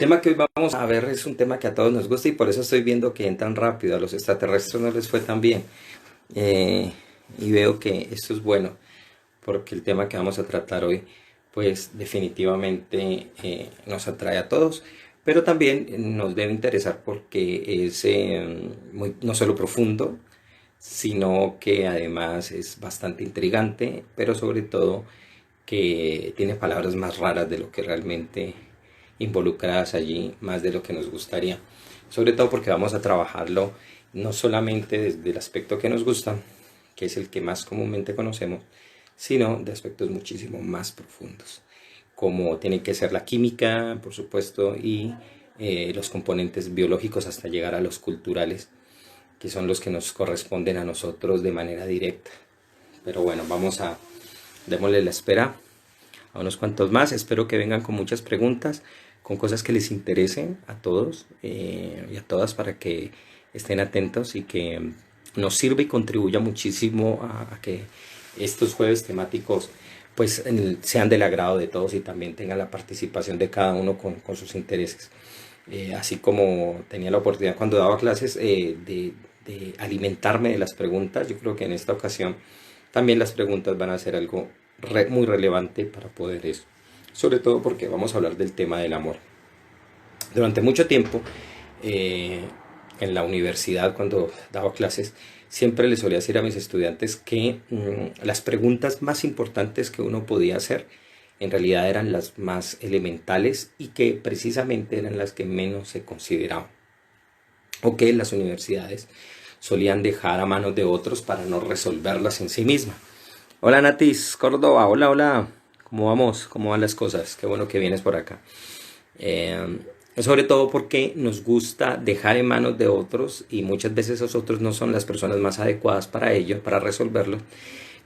tema que hoy vamos a ver es un tema que a todos nos gusta y por eso estoy viendo que entran rápido. A los extraterrestres no les fue tan bien. Eh, y veo que esto es bueno porque el tema que vamos a tratar hoy pues definitivamente nos atrae a todos, pero también nos debe interesar porque es no solo profundo, sino que además es bastante intrigante, pero sobre todo que tiene palabras más raras de lo que realmente involucradas allí, más de lo que nos gustaría. Sobre todo porque vamos a trabajarlo no solamente desde el aspecto que nos gusta, que es el que más comúnmente conocemos, sino de aspectos muchísimo más profundos, como tiene que ser la química, por supuesto, y los componentes biológicos hasta llegar a los culturales, que son los que nos corresponden a nosotros de manera directa. Pero bueno, démosle la espera a unos cuantos más. Espero que vengan con muchas preguntas, con cosas que les interesen a todos y a todas para que estén atentos y que nos sirva y contribuya muchísimo a que estos jueves temáticos pues sean del agrado de todos y también tengan la participación de cada uno con sus intereses. Así como tenía la oportunidad cuando daba clases de alimentarme de las preguntas, yo creo que en esta ocasión también las preguntas van a ser algo muy relevante para poder eso. Sobre todo porque vamos a hablar del tema del amor. Durante mucho tiempo, en la universidad, cuando daba clases, siempre les solía decir a mis estudiantes que las preguntas más importantes que uno podía hacer en realidad eran las más elementales y que precisamente eran las que menos se consideraban, o que las universidades solían dejar a manos de otros para no resolverlas en sí mismas. Hola Natis Córdoba, hola, hola, ¿cómo vamos? ¿Cómo van las cosas? Qué bueno que vienes por acá. Sobre todo porque nos gusta dejar en manos de otros y muchas veces esos otros no son las personas más adecuadas para ello, para resolverlo.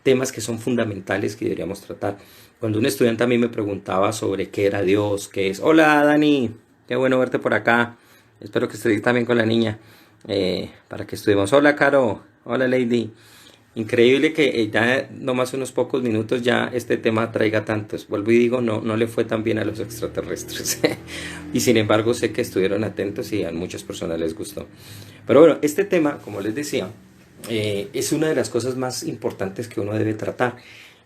Temas que son fundamentales que deberíamos tratar. Cuando un estudiante a mí me preguntaba sobre qué era Dios, qué es... Hola Dani, qué bueno verte por acá. Espero que estés también con la niña. Para que estudemos. Hola Caro, hola Lady. Increíble que ya nomás unos pocos minutos ya este tema traiga tantos. Vuelvo y digo, no le fue tan bien a los extraterrestres. Y sin embargo sé que estuvieron atentos y a muchas personas les gustó. Pero bueno, este tema, como les decía, es una de las cosas más importantes que uno debe tratar,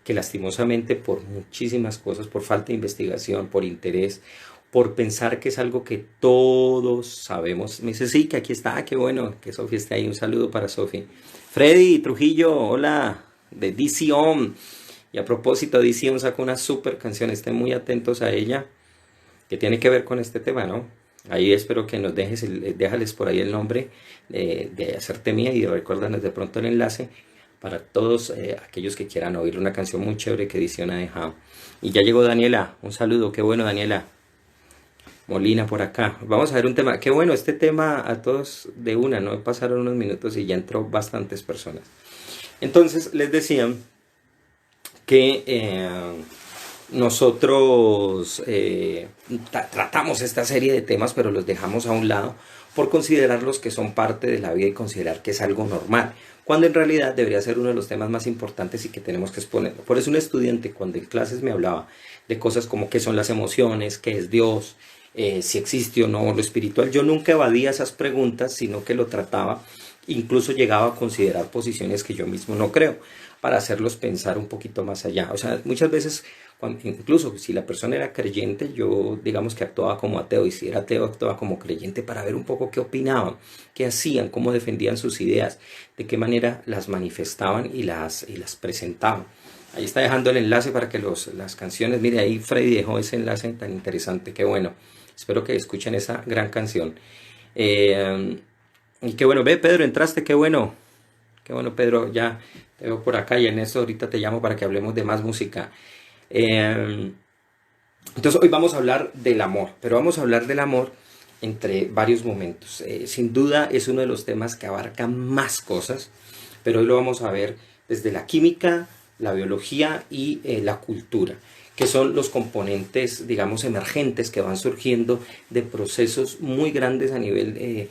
que lastimosamente por muchísimas cosas, por falta de investigación, por interés, por pensar que es algo que todos sabemos. Me dice, sí, que aquí está, qué bueno que Sofi esté ahí. Un saludo para Sofi. Freddy Trujillo, hola, de DC On. Y a propósito, DC On sacó una super canción, estén muy atentos a ella, que tiene que ver con este tema, ¿no? Ahí espero que nos déjales por ahí el nombre de Hacerte Mía y recuérdanos de pronto el enlace para todos aquellos que quieran oír una canción muy chévere que DC On ha dejado. Y ya llegó Daniela, un saludo, qué bueno Daniela. Molina por acá. Vamos a ver un tema. Qué bueno, este tema a todos de una, ¿no? Pasaron unos minutos y ya entró bastantes personas. Entonces, les decía que nosotros tratamos esta serie de temas, pero los dejamos a un lado por considerarlos que son parte de la vida y considerar que es algo normal, cuando en realidad debería ser uno de los temas más importantes y que tenemos que exponerlo. Por eso un estudiante cuando en clases me hablaba de cosas como qué son las emociones, qué es Dios, si existe o no lo espiritual, yo nunca evadía esas preguntas, sino que lo trataba, incluso llegaba a considerar posiciones que yo mismo no creo, para hacerlos pensar un poquito más allá. O sea, muchas veces, incluso si la persona era creyente, yo digamos que actuaba como ateo, y si era ateo actuaba como creyente para ver un poco qué opinaban, qué hacían, cómo defendían sus ideas, de qué manera las manifestaban y las presentaban. Ahí está dejando el enlace para que las canciones, mire ahí Freddy dejó ese enlace tan interesante, qué bueno. Espero que escuchen esa gran canción. Y qué bueno, ve Pedro, entraste, qué bueno Pedro, ya te veo por acá y en eso ahorita te llamo para que hablemos de más música. Entonces hoy vamos a hablar del amor, pero vamos a hablar del amor entre varios momentos. Sin duda es uno de los temas que abarca más cosas, pero hoy lo vamos a ver desde la química, la biología y la cultura, que son los componentes, digamos, emergentes que van surgiendo de procesos muy grandes a nivel de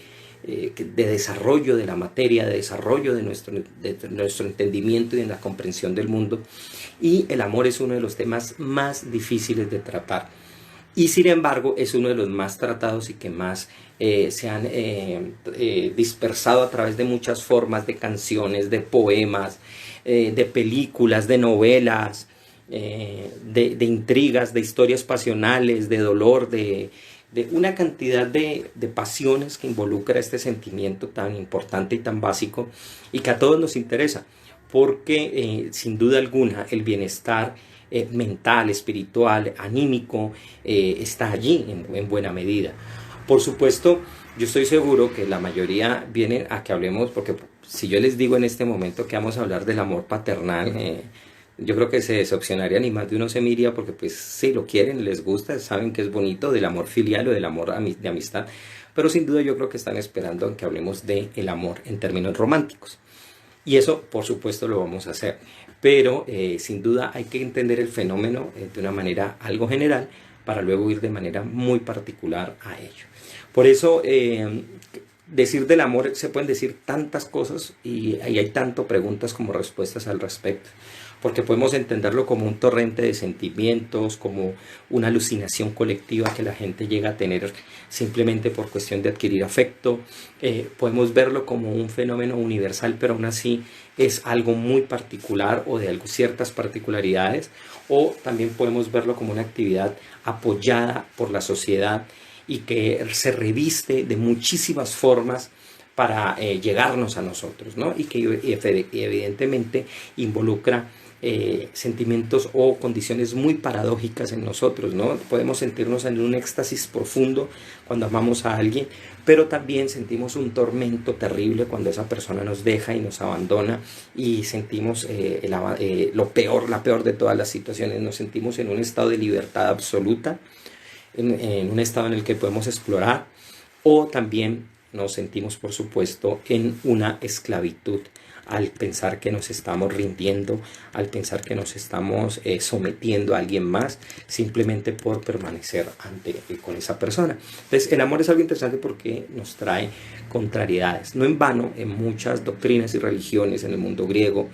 desarrollo de la materia, de desarrollo de nuestro entendimiento y de la comprensión del mundo. Y el amor es uno de los temas más difíciles de tratar. y sin embargo es uno de los más tratados y que más se han dispersado a través de muchas formas, de canciones, de poemas, de películas, de novelas, de intrigas, de historias pasionales, de dolor, de una cantidad de pasiones que involucra este sentimiento tan importante y tan básico y que a todos nos interesa, porque sin duda alguna el bienestar mental, espiritual, anímico, está allí en buena medida. Por supuesto, yo estoy seguro que la mayoría vienen a que hablemos, porque si yo les digo en este momento que vamos a hablar del amor paternal, yo creo que se decepcionarían y más de uno se miría porque pues sí, lo quieren, les gusta, saben que es bonito, del amor filial o del amor de amistad, pero sin duda yo creo que están esperando en que hablemos del amor en términos románticos. Y eso, por supuesto, lo vamos a hacer. Pero sin duda hay que entender el fenómeno de una manera algo general para luego ir de manera muy particular a ello. Por eso, decir del amor se pueden decir tantas cosas y hay tanto preguntas como respuestas al respecto. Porque podemos entenderlo como un torrente de sentimientos, como una alucinación colectiva que la gente llega a tener simplemente por cuestión de adquirir afecto. Podemos verlo como un fenómeno universal, pero aún así es algo muy particular o de ciertas particularidades. O también podemos verlo como una actividad apoyada por la sociedad y que se reviste de muchísimas formas para llegarnos a nosotros, ¿no? Y que evidentemente involucra sentimientos o condiciones muy paradójicas en nosotros, ¿no? Podemos sentirnos en un éxtasis profundo cuando amamos a alguien, pero también sentimos un tormento terrible cuando esa persona nos deja y nos abandona y sentimos la peor de todas las situaciones. Nos sentimos en un estado de libertad absoluta, en un estado en el que podemos explorar, o también nos sentimos, por supuesto, en una esclavitud al pensar que nos estamos rindiendo, al pensar que nos estamos sometiendo a alguien más simplemente por permanecer con esa persona. Entonces el amor es algo interesante porque nos trae contrariedades. No en vano, en muchas doctrinas y religiones, en el mundo griego,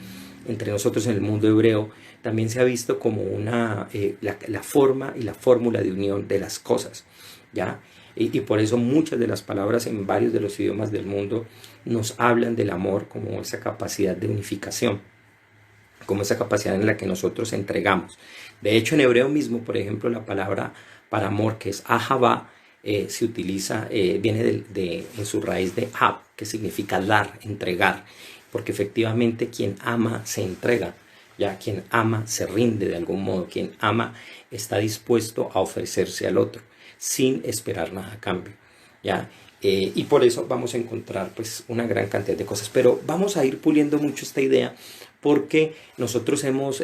entre nosotros en el mundo hebreo, también se ha visto como la forma y la fórmula de unión de las cosas, ¿ya? Y por eso muchas de las palabras en varios de los idiomas del mundo nos hablan del amor como esa capacidad de unificación, como esa capacidad en la que nosotros entregamos. De hecho, en hebreo mismo, por ejemplo, la palabra para amor, que es ahavá, se utiliza, viene en su raíz de hab, que significa dar, entregar, porque efectivamente quien ama se entrega, ya quien ama se rinde de algún modo, quien ama está dispuesto a ofrecerse al otro sin esperar nada a cambio, ¿ya? Y por eso vamos a encontrar pues una gran cantidad de cosas, pero vamos a ir puliendo mucho esta idea porque nosotros hemos,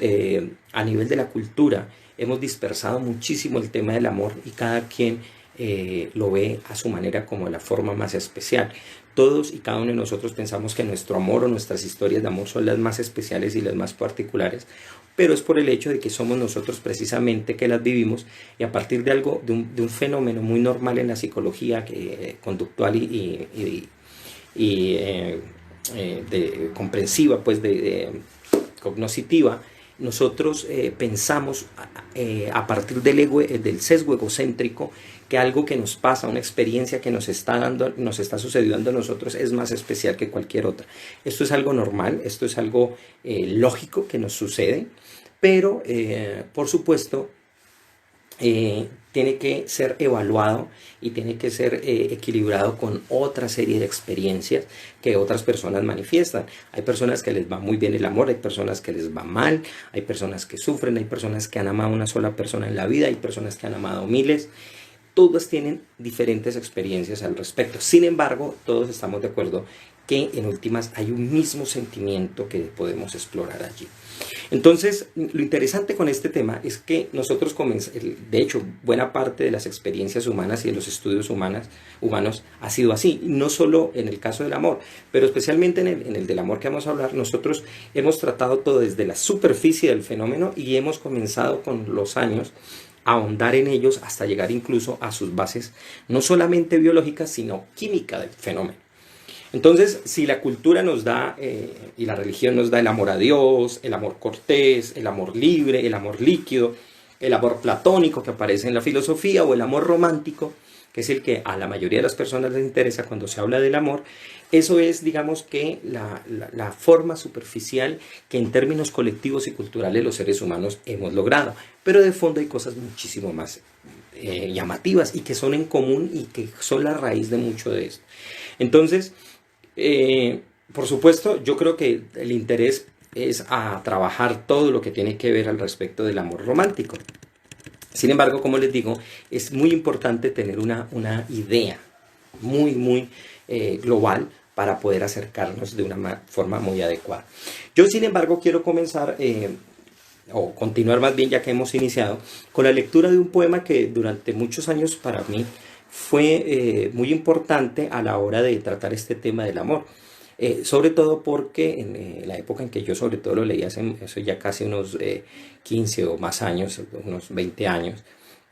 a nivel de la cultura, hemos dispersado muchísimo el tema del amor y cada quien lo ve a su manera como de la forma más especial. Todos y cada uno de nosotros pensamos que nuestro amor o nuestras historias de amor son las más especiales y las más particulares, pero es por el hecho de que somos nosotros precisamente que las vivimos y a partir de un fenómeno muy normal en la psicología conductual y comprensiva, pues cognoscitiva, nosotros pensamos a partir del sesgo egocéntrico que algo que nos pasa, una experiencia que nos está sucediendo a nosotros es más especial que cualquier otra. Esto es algo normal, esto es algo lógico que nos sucede, pero por supuesto tiene que ser evaluado y tiene que ser equilibrado con otra serie de experiencias que otras personas manifiestan. Hay personas que les va muy bien el amor, hay personas que les va mal, hay personas que sufren, hay personas que han amado a una sola persona en la vida, hay personas que han amado miles. Todas tienen diferentes experiencias al respecto. Sin embargo, todos estamos de acuerdo que en últimas hay un mismo sentimiento que podemos explorar allí. Entonces, lo interesante con este tema es que nosotros de hecho, buena parte de las experiencias humanas y de los estudios humanos ha sido así, no solo en el caso del amor, pero especialmente en el del amor que vamos a hablar. Nosotros hemos tratado todo desde la superficie del fenómeno y hemos comenzado con los años a ahondar en ellos hasta llegar incluso a sus bases, no solamente biológicas, sino químicas del fenómeno. Entonces, si la cultura nos da y la religión nos da el amor a Dios, el amor cortés, el amor libre, el amor líquido, el amor platónico que aparece en la filosofía o el amor romántico, que es el que a la mayoría de las personas les interesa cuando se habla del amor. Eso es, digamos que, la forma superficial que en términos colectivos y culturales los seres humanos hemos logrado. Pero de fondo hay cosas muchísimo más llamativas y que son en común y que son la raíz de mucho de esto. Entonces, por supuesto, yo creo que el interés es a trabajar todo lo que tiene que ver al respecto del amor romántico. Sin embargo, como les digo, es muy importante tener una idea muy global para poder acercarnos de una forma muy adecuada. Yo, sin embargo, quiero comenzar, o continuar más bien, ya que hemos iniciado, con la lectura de un poema que durante muchos años para mí fue muy importante a la hora de tratar este tema del amor. Sobre todo porque en la época en que yo sobre todo lo leí, hace eso ya casi unos 15 o más años, unos 20 años,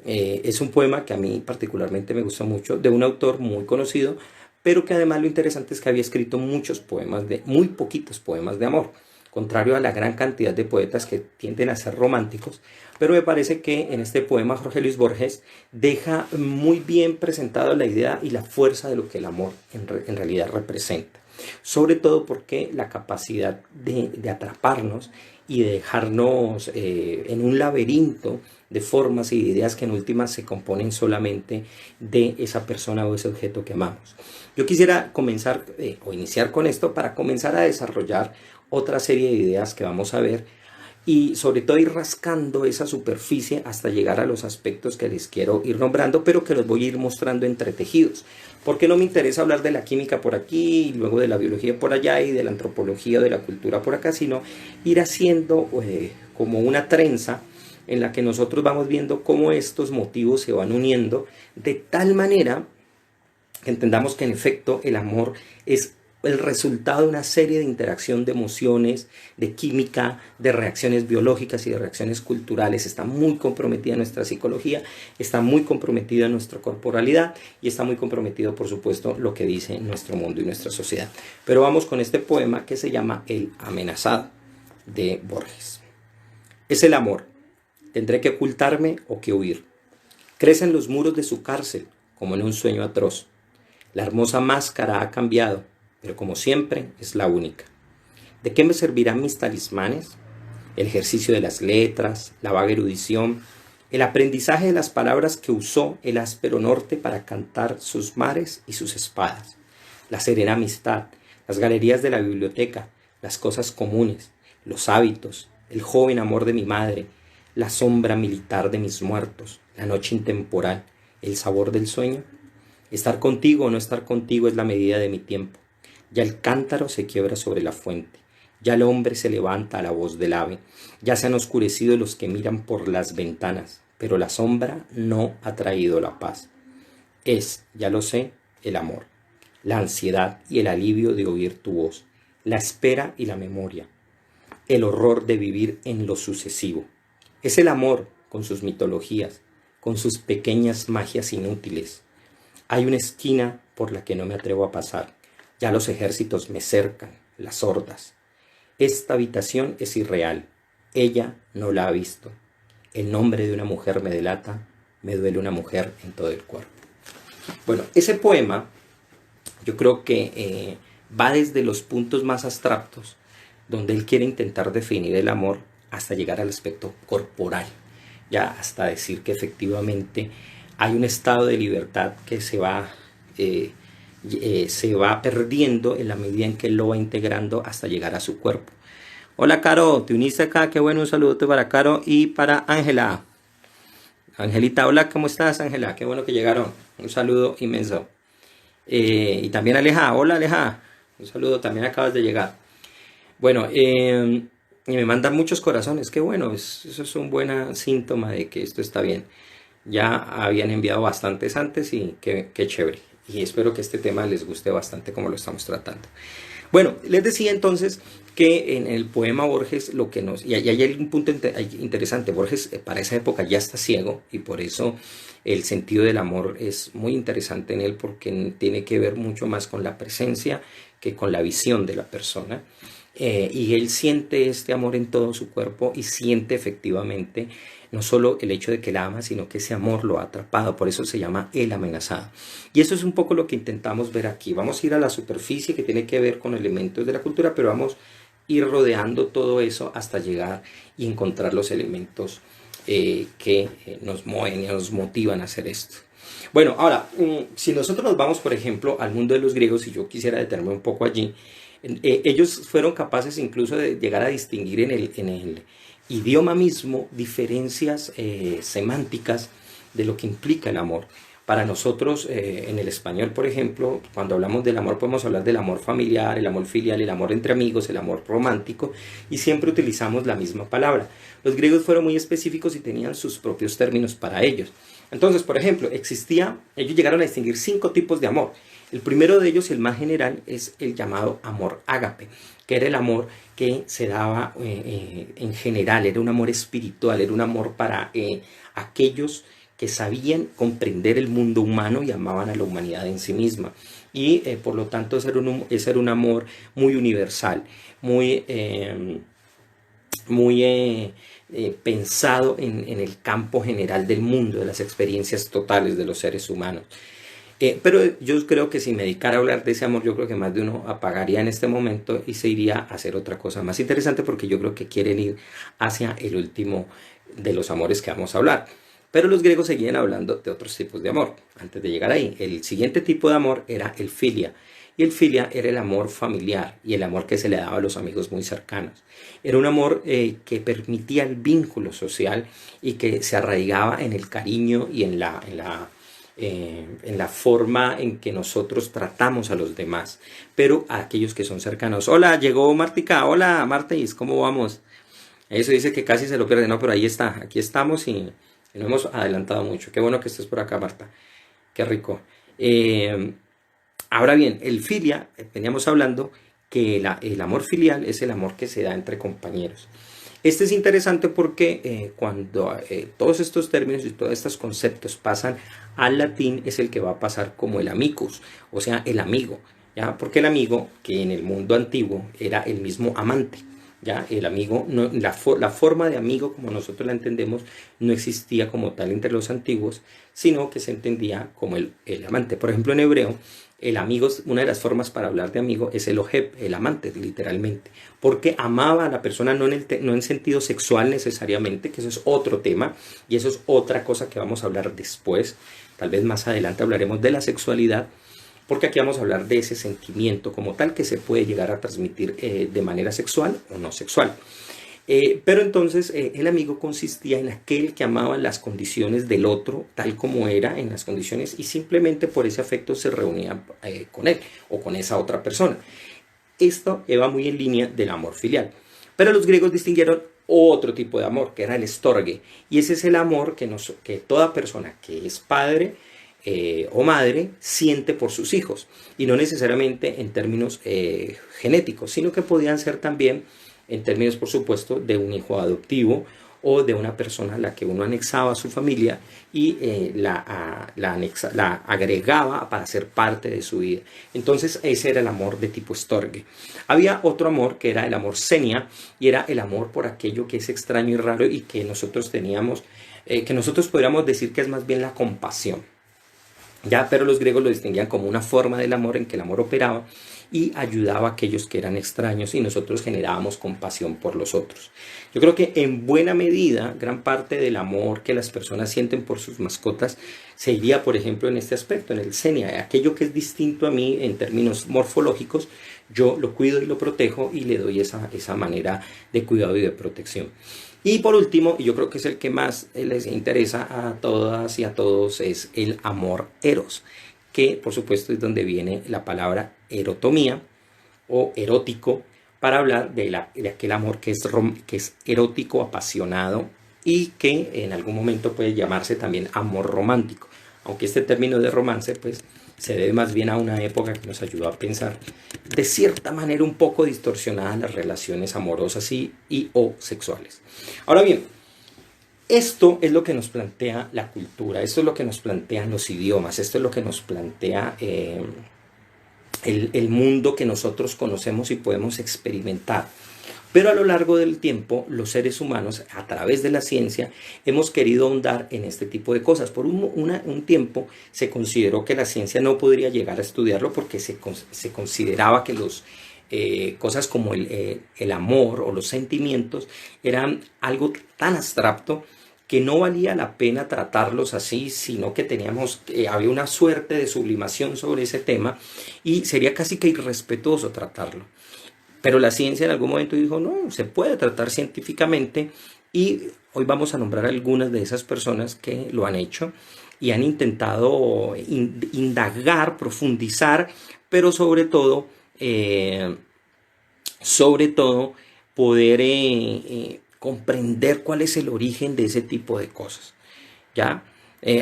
es un poema que a mí particularmente me gusta mucho, de un autor muy conocido, pero que además lo interesante es que había escrito muchos poemas, muy poquitos poemas de amor, contrario a la gran cantidad de poetas que tienden a ser románticos. Pero me parece que en este poema Jorge Luis Borges deja muy bien presentado la idea y la fuerza de lo que el amor en realidad representa. Sobre todo porque la capacidad de atraparnos y de dejarnos en un laberinto de formas y de ideas que en últimas se componen solamente de esa persona o ese objeto que amamos. Yo quisiera comenzar o iniciar con esto para comenzar a desarrollar otra serie de ideas que vamos a ver y sobre todo ir rascando esa superficie hasta llegar a los aspectos que les quiero ir nombrando, pero que los voy a ir mostrando entretejidos. Porque no me interesa hablar de la química por aquí, y luego de la biología por allá, y de la antropología, de la cultura por acá, sino ir haciendo como una trenza en la que nosotros vamos viendo cómo estos motivos se van uniendo de tal manera que entendamos que en efecto el amor es el resultado de una serie de interacción de emociones, de química, de reacciones biológicas y de reacciones culturales. Está muy comprometida nuestra psicología, está muy comprometida nuestra corporalidad y está muy comprometido, por supuesto, lo que dice nuestro mundo y nuestra sociedad. Pero vamos con este poema que se llama El amenazado, de Borges. Es el amor. Tendré que ocultarme o que huir. Crece en los muros de su cárcel, como en un sueño atroz. La hermosa máscara ha cambiado, pero como siempre es la única. ¿De qué me servirán mis talismanes? El ejercicio de las letras, la vaga erudición, el aprendizaje de las palabras que usó el áspero norte para cantar sus mares y sus espadas, la serena amistad, las galerías de la biblioteca, las cosas comunes, los hábitos, el joven amor de mi madre, la sombra militar de mis muertos, la noche intemporal, el sabor del sueño. Estar contigo o no estar contigo es la medida de mi tiempo. Ya el cántaro se quiebra sobre la fuente, ya el hombre se levanta a la voz del ave, ya se han oscurecido los que miran por las ventanas, pero la sombra no ha traído la paz. Es, ya lo sé, el amor, la ansiedad y el alivio de oír tu voz, la espera y la memoria, el horror de vivir en lo sucesivo. Es el amor con sus mitologías, con sus pequeñas magias inútiles. Hay una esquina por la que no me atrevo a pasar. Ya los ejércitos me cercan, las hordas. Esta habitación es irreal. Ella no la ha visto. El nombre de una mujer me delata. Me duele una mujer en todo el cuerpo. Bueno, ese poema yo creo que va desde los puntos más abstractos, donde él quiere intentar definir el amor, hasta llegar al aspecto corporal. Ya hasta decir que efectivamente hay un estado de libertad que se va perdiendo en la medida en que él lo va integrando hasta llegar a su cuerpo. Hola Caro, te uniste acá, qué bueno, un saludo para Caro y para Ángela. Angelita, hola, ¿cómo estás Ángela? Qué bueno que llegaron, un saludo inmenso. Y también Aleja, hola Aleja, un saludo, también acabas de llegar. Bueno, y me mandan muchos corazones, qué bueno, eso es un buen síntoma de que esto está bien. Ya habían enviado bastantes antes y qué chévere. Y espero que este tema les guste bastante como lo estamos tratando. Bueno, les decía entonces que en el poema Borges lo que nos... Y hay un punto interesante. Borges para esa época ya está ciego y por eso el sentido del amor es muy interesante en él porque tiene que ver mucho más con la presencia que con la visión de la persona. Y él siente este amor en todo su cuerpo y siente efectivamente No solo el hecho de que la ama, sino que ese amor lo ha atrapado. Por eso se llama el amenazado. Y eso es un poco lo que intentamos ver aquí. Vamos a ir a la superficie que tiene que ver con elementos de la cultura, pero vamos a ir rodeando todo eso hasta llegar y encontrar los elementos que nos mueven y nos motivan a hacer esto. Bueno, ahora, si nosotros nos vamos, por ejemplo, al mundo de los griegos, y yo quisiera detenerme un poco allí, ellos fueron capaces incluso de llegar a distinguir en el idioma mismo diferencias semánticas de lo que implica el amor. Para nosotros, en el español, por ejemplo, cuando hablamos del amor, podemos hablar del amor familiar, el amor filial, el amor entre amigos, el amor romántico, y siempre utilizamos la misma palabra. Los griegos fueron muy específicos y tenían sus propios términos para ellos. Entonces, por ejemplo, ellos llegaron a distinguir 5 tipos de amor. El primero de ellos, el más general, es el llamado amor ágape, que era el amor que se daba en general, era un amor espiritual, era un amor para aquellos que sabían comprender el mundo humano y amaban a la humanidad en sí misma. Y por lo tanto ese era un amor muy universal, muy pensado en el campo general del mundo, de las experiencias totales de los seres humanos. Pero yo creo que si me dedicara a hablar de ese amor, yo creo que más de uno apagaría en este momento y se iría a hacer otra cosa más interesante, porque yo creo que quieren ir hacia el último de los amores que vamos a hablar. Pero los griegos seguían hablando de otros tipos de amor. Antes de llegar ahí, el siguiente tipo de amor era el filia. Y el filia era el amor familiar y el amor que se le daba a los amigos muy cercanos. Era un amor que permitía el vínculo social y que se arraigaba en el cariño y en la forma en que nosotros tratamos a los demás, pero a aquellos que son cercanos. Hola, llegó Martica. Hola, Martis, ¿cómo vamos? Eso dice que casi se lo pierde. No, pero ahí está, aquí estamos y no hemos adelantado mucho. Qué bueno que estés por acá, Marta. Qué rico. Ahora bien, el filia, veníamos hablando que el amor filial es el amor que se da entre compañeros. Este es interesante porque cuando todos estos términos y todos estos conceptos pasan al latín, es el que va a pasar como el amicus, o sea, el amigo, ¿ya? Porque el amigo, que en el mundo antiguo era el mismo amante, ¿ya? El amigo, no, la forma de amigo como nosotros la entendemos no existía como tal entre los antiguos, sino que se entendía como el amante. Por ejemplo, en hebreo, el amigo, una de las formas para hablar de amigo es el ojeb, el amante, literalmente, porque amaba a la persona no en sentido sexual necesariamente, que eso es otro tema y eso es otra cosa que vamos a hablar después. Tal vez más adelante hablaremos de la sexualidad, porque aquí vamos a hablar de ese sentimiento como tal que se puede llegar a transmitir de manera sexual o no sexual. Pero entonces el amigo consistía en aquel que amaba las condiciones del otro tal como era en las condiciones y simplemente por ese afecto se reunía con él o con esa otra persona. Esto va muy en línea del amor filial. Pero los griegos distinguieron otro tipo de amor, que era el storge, y ese es el amor que toda persona que es padre o madre siente por sus hijos, y no necesariamente en términos genéticos, sino que podían ser también en términos, por supuesto, de un hijo adoptivo o de una persona a la que uno anexaba a su familia y la agregaba para ser parte de su vida. Entonces ese era el amor de tipo storge. Había otro amor que era el amor xenia, y era el amor por aquello que es extraño y raro y que nosotros teníamos, que nosotros podríamos decir que es más bien la compasión. Ya, pero los griegos lo distinguían como una forma del amor en que el amor operaba y ayudaba a aquellos que eran extraños, y nosotros generábamos compasión por los otros. Yo creo que en buena medida, gran parte del amor que las personas sienten por sus mascotas se iría, por ejemplo, en este aspecto, en el xenia, aquello que es distinto a mí en términos morfológicos, yo lo cuido y lo protejo y le doy esa manera de cuidado y de protección. Y por último, y yo creo que es el que más les interesa a todas y a todos, es el amor eros, que por supuesto es donde viene la palabra erotomía o erótico, para hablar de aquel amor que es erótico, apasionado, y que en algún momento puede llamarse también amor romántico, aunque este término de romance pues se debe más bien a una época que nos ayudó a pensar de cierta manera un poco distorsionadas las relaciones amorosas o sexuales. Ahora bien, esto es lo que nos plantea la cultura, esto es lo que nos plantean los idiomas, esto es lo que nos plantea el mundo que nosotros conocemos y podemos experimentar. Pero a lo largo del tiempo, los seres humanos, a través de la ciencia, hemos querido ahondar en este tipo de cosas. Por un tiempo se consideró que la ciencia no podría llegar a estudiarlo porque se consideraba que cosas como el amor o los sentimientos eran algo tan abstracto que no valía la pena tratarlos así, sino que había una suerte de sublimación sobre ese tema y sería casi que irrespetuoso tratarlo. Pero la ciencia en algún momento dijo, no, se puede tratar científicamente, y hoy vamos a nombrar algunas de esas personas que lo han hecho y han intentado indagar, profundizar, pero sobre todo poder comprender cuál es el origen de ese tipo de cosas. ¿Ya?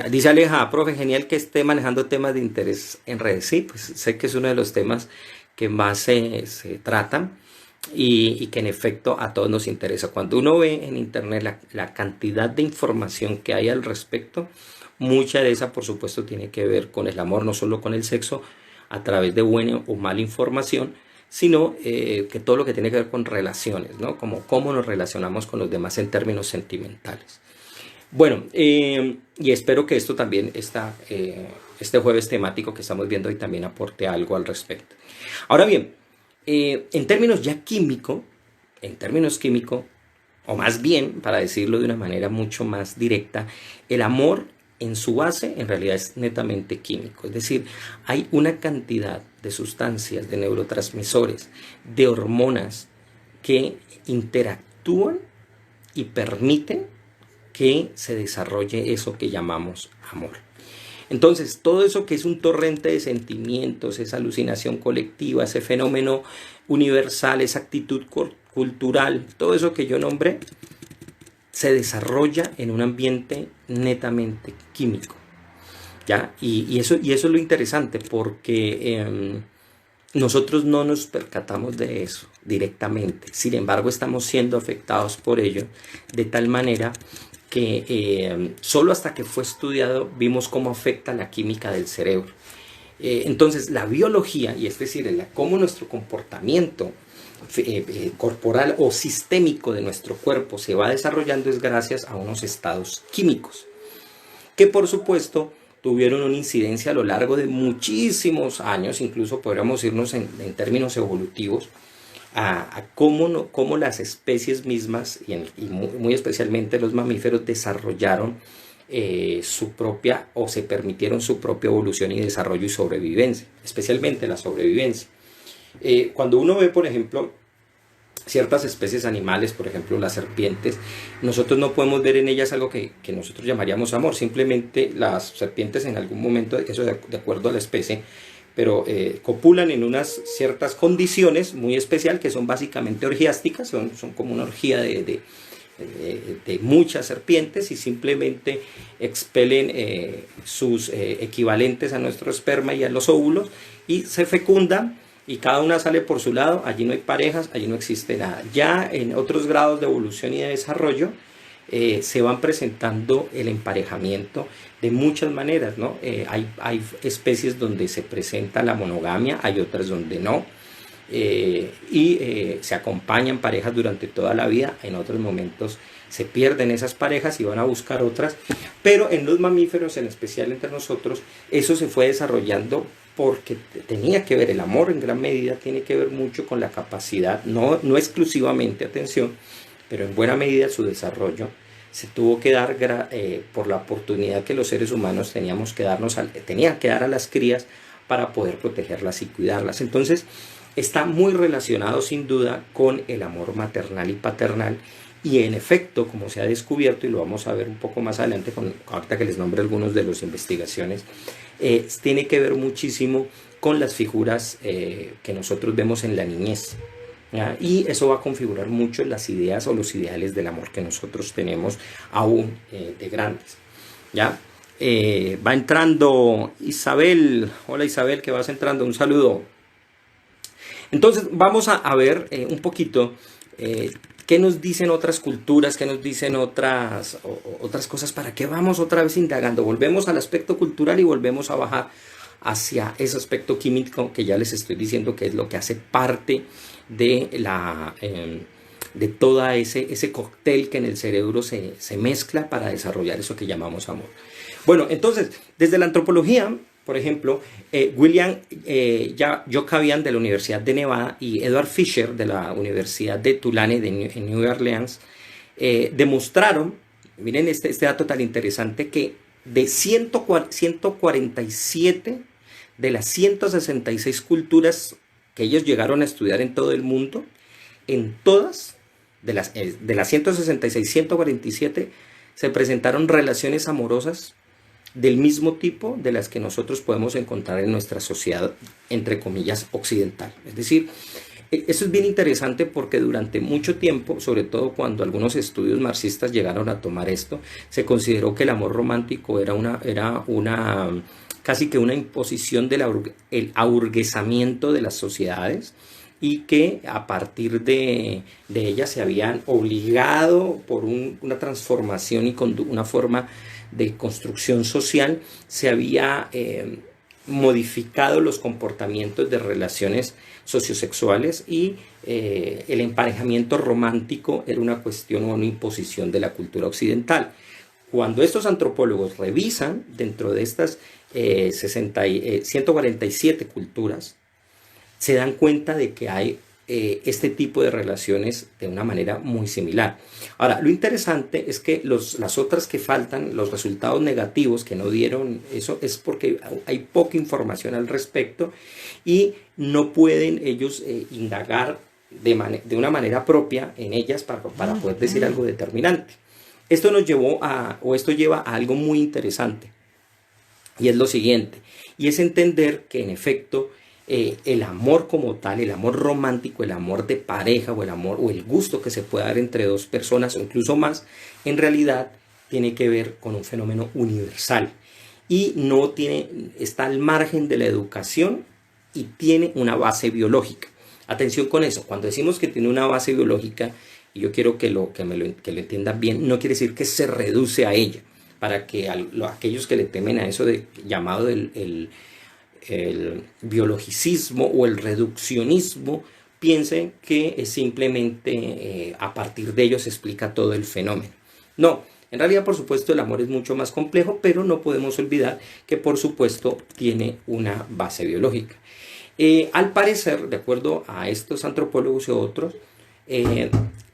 Dice Aleja, profe, genial que esté manejando temas de interés en redes. Sí, pues sé que es uno de los temas que más se tratan y que en efecto a todos nos interesa. Cuando uno ve en internet la cantidad de información que hay al respecto, mucha de esa por supuesto tiene que ver con el amor, no solo con el sexo, a través de buena o mala información, sino que todo lo que tiene que ver con relaciones, ¿no? Como cómo nos relacionamos con los demás en términos sentimentales. Bueno, y espero que esto también este jueves temático que estamos viendo hoy también aporte algo al respecto. Ahora bien, en términos químicos, o más bien, para decirlo de una manera mucho más directa, el amor en su base en realidad es netamente químico. Es decir, hay una cantidad de sustancias, de neurotransmisores, de hormonas que interactúan y permiten que se desarrolle eso que llamamos amor. Entonces, todo eso que es un torrente de sentimientos, esa alucinación colectiva, ese fenómeno universal, esa actitud cultural, todo eso que yo nombré, se desarrolla en un ambiente netamente químico. ¿Ya? Y eso es lo interesante, porque nosotros no nos percatamos de eso directamente. Sin embargo, estamos siendo afectados por ello de tal manera que solo hasta que fue estudiado vimos cómo afecta la química del cerebro. Entonces, la biología, y es decir, cómo nuestro comportamiento corporal o sistémico de nuestro cuerpo se va desarrollando, es gracias a unos estados químicos, que por supuesto tuvieron una incidencia a lo largo de muchísimos años, incluso podríamos irnos en términos evolutivos, a cómo las especies mismas, y muy especialmente los mamíferos, desarrollaron su propia, o se permitieron su propia evolución y desarrollo y sobrevivencia, especialmente la sobrevivencia. Cuando uno ve, por ejemplo, ciertas especies animales, por ejemplo las serpientes, nosotros no podemos ver en ellas algo que nosotros llamaríamos amor. Simplemente las serpientes en algún momento, eso de acuerdo a la especie, pero copulan en unas ciertas condiciones muy especial, que son básicamente orgiásticas, son como una orgía de muchas serpientes, y simplemente expelen sus equivalentes a nuestro esperma y a los óvulos, y se fecundan, y cada una sale por su lado. Allí no hay parejas, allí no existe nada. Ya en otros grados de evolución y de desarrollo se van presentando el emparejamiento de muchas maneras, ¿no? Hay especies donde se presenta la monogamia, hay otras donde no, se acompañan parejas durante toda la vida. En otros momentos se pierden esas parejas y van a buscar otras, pero en los mamíferos, en especial entre nosotros, eso se fue desarrollando porque tenía que ver, el amor en gran medida tiene que ver mucho con la capacidad, no exclusivamente, atención, pero en buena medida su desarrollo se tuvo que dar por la oportunidad que los seres humanos tenían que dar a las crías para poder protegerlas y cuidarlas. Entonces está muy relacionado sin duda con el amor maternal y paternal, y en efecto, como se ha descubierto, y lo vamos a ver un poco más adelante, ahorita que les nombre algunos de las investigaciones, tiene que ver muchísimo con las figuras que nosotros vemos en la niñez, ¿ya? Y eso va a configurar mucho las ideas o los ideales del amor que nosotros tenemos aún de grandes, ¿ya? Va entrando Isabel. Hola Isabel, que vas entrando, un saludo. Entonces vamos a ver un poquito qué nos dicen otras culturas, qué nos dicen otras cosas, para que vamos otra vez indagando. Volvemos al aspecto cultural y volvemos a bajar hacia ese aspecto químico que ya les estoy diciendo que es lo que hace parte de de todo ese cóctel que en el cerebro se mezcla para desarrollar eso que llamamos amor. Bueno, entonces, desde la antropología, por ejemplo, William Jokavian de la Universidad de Nevada y Edward Fisher de la Universidad de Tulane en New Orleans demostraron, miren este dato tan interesante, que de 147 de las 166 culturas que ellos llegaron a estudiar en todo el mundo, en todas, de las 166, 147 se presentaron relaciones amorosas del mismo tipo de las que nosotros podemos encontrar en nuestra sociedad, entre comillas, occidental. Es decir, eso es bien interesante porque durante mucho tiempo, sobre todo cuando algunos estudios marxistas llegaron a tomar esto, se consideró que el amor romántico era una casi que una imposición del aburguesamiento de las sociedades, y que a partir de ella se habían obligado por una transformación y una forma de construcción social, se había modificado los comportamientos de relaciones sociosexuales, y el emparejamiento romántico era una cuestión o una imposición de la cultura occidental. Cuando estos antropólogos revisan dentro de estas 147 culturas, se dan cuenta de que hay este tipo de relaciones de una manera muy similar. Ahora, lo interesante es que las otras que faltan, los resultados negativos que no dieron, eso es porque hay poca información al respecto y no pueden ellos indagar de una manera propia en ellas para poder decir algo determinante. Esto lleva a algo muy interesante, y es lo siguiente, y es entender que en efecto el amor como tal, el amor romántico, el amor de pareja o el gusto que se puede dar entre dos personas o incluso más, en realidad tiene que ver con un fenómeno universal y está al margen de la educación y tiene una base biológica. Atención con eso, cuando decimos que tiene una base biológica, y yo quiero que lo entiendan bien, no quiere decir que se reduce a ella, para que aquellos que le temen a eso llamado el biologicismo o el reduccionismo piensen que es simplemente a partir de ello se explica todo el fenómeno. No, en realidad por supuesto el amor es mucho más complejo, pero no podemos olvidar que por supuesto tiene una base biológica. Al parecer, de acuerdo a estos antropólogos y otros,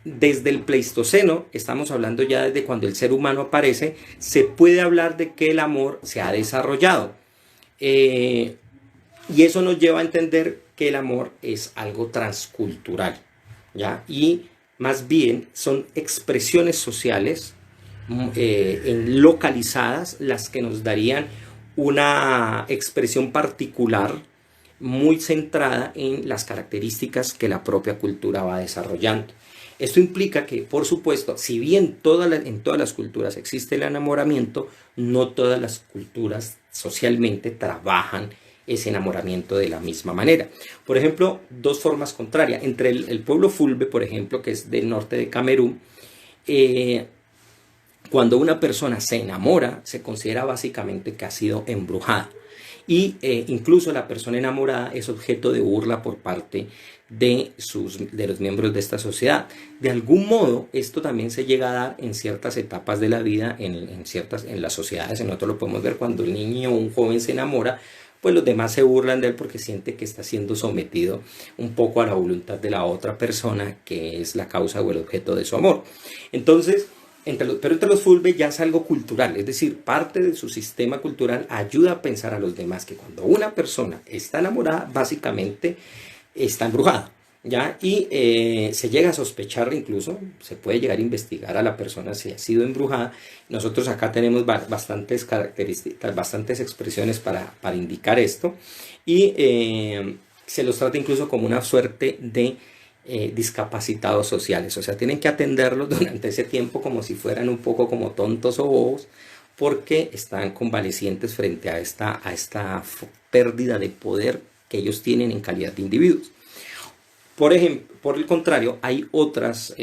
desde el Pleistoceno, estamos hablando ya desde cuando el ser humano aparece, se puede hablar de que el amor se ha desarrollado. Y eso nos lleva a entender que el amor es algo transcultural, ¿ya? Y más bien son expresiones sociales localizadas las que nos darían una expresión particular muy centrada en las características que la propia cultura va desarrollando. Esto implica que, por supuesto, si bien en todas las culturas existe el enamoramiento, no todas las culturas socialmente trabajan ese enamoramiento de la misma manera. Por ejemplo, dos formas contrarias. Entre el pueblo Fulbe, por ejemplo, que es del norte de Camerún, cuando una persona se enamora, se considera básicamente que ha sido embrujada. Y incluso la persona enamorada es objeto de burla por parte de los miembros de esta sociedad. De algún modo, esto también se llega a dar en ciertas etapas de la vida, en las sociedades. Nosotros lo podemos ver cuando el niño o un joven se enamora, pues los demás se burlan de él porque siente que está siendo sometido un poco a la voluntad de la otra persona, que es la causa o el objeto de su amor. Entonces, pero entre los Fulbe ya es algo cultural, es decir, parte de su sistema cultural ayuda a pensar a los demás que cuando una persona está enamorada, básicamente está embrujada, ¿ya? Y se llega a sospechar, incluso se puede llegar a investigar a la persona si ha sido embrujada. Nosotros acá tenemos bastantes características, bastantes expresiones para indicar esto, y se los trata incluso como una suerte de discapacitados sociales, o sea, tienen que atenderlos durante ese tiempo como si fueran un poco como tontos o bobos, porque están convalecientes frente a esta pérdida de poder que ellos tienen en calidad de individuos. Por ejemplo, por el contrario, hay otras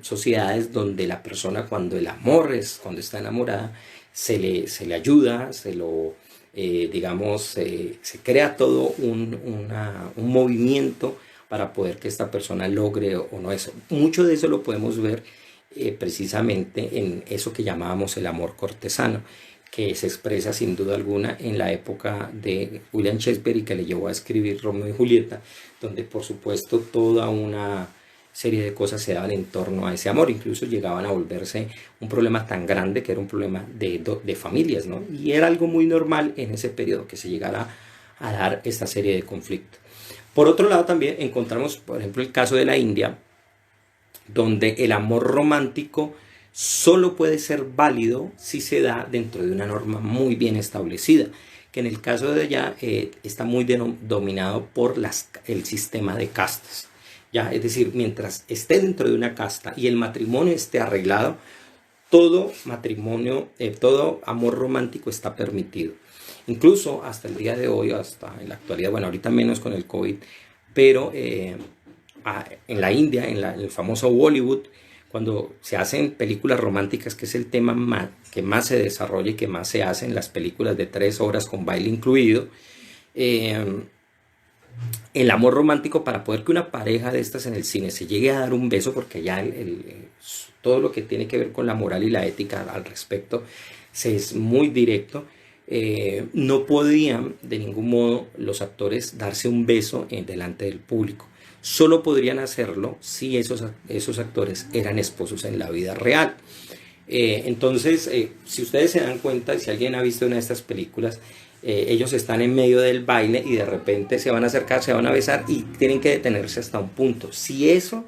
sociedades donde la persona cuando está enamorada, se le ayuda, se crea todo un movimiento para poder que esta persona logre o no eso. Mucho de eso lo podemos ver precisamente en eso que llamábamos el amor cortesano, que se expresa sin duda alguna en la época de William Shakespeare y que le llevó a escribir Romeo y Julieta, donde por supuesto toda una serie de cosas se daban en torno a ese amor, incluso llegaban a volverse un problema tan grande que era un problema de familias, ¿no? Y era algo muy normal en ese periodo que se llegara a dar esta serie de conflictos. Por otro lado también encontramos, por ejemplo, el caso de la India, donde el amor romántico solo puede ser válido si se da dentro de una norma muy bien establecida, que en el caso de allá está muy dominado por el sistema de castas. ¿Ya? Es decir, mientras esté dentro de una casta y el matrimonio esté arreglado, todo matrimonio, todo amor romántico está permitido. Incluso hasta el día de hoy, hasta en la actualidad, bueno, ahorita menos con el COVID, pero en la India, en el famoso Bollywood, cuando se hacen películas románticas, que es el tema que más se desarrolla y que más se hace en las películas de 3 horas con baile incluido, el amor romántico, para poder que una pareja de estas en el cine se llegue a dar un beso, porque ya todo lo que tiene que ver con la moral y la ética al respecto es muy directo, no podían de ningún modo los actores darse un beso delante del público. Solo podrían hacerlo si esos actores eran esposos en la vida real. Entonces, si ustedes se dan cuenta, si alguien ha visto una de estas películas, ellos están en medio del baile y de repente se van a acercar, se van a besar y tienen que detenerse hasta un punto. Si eso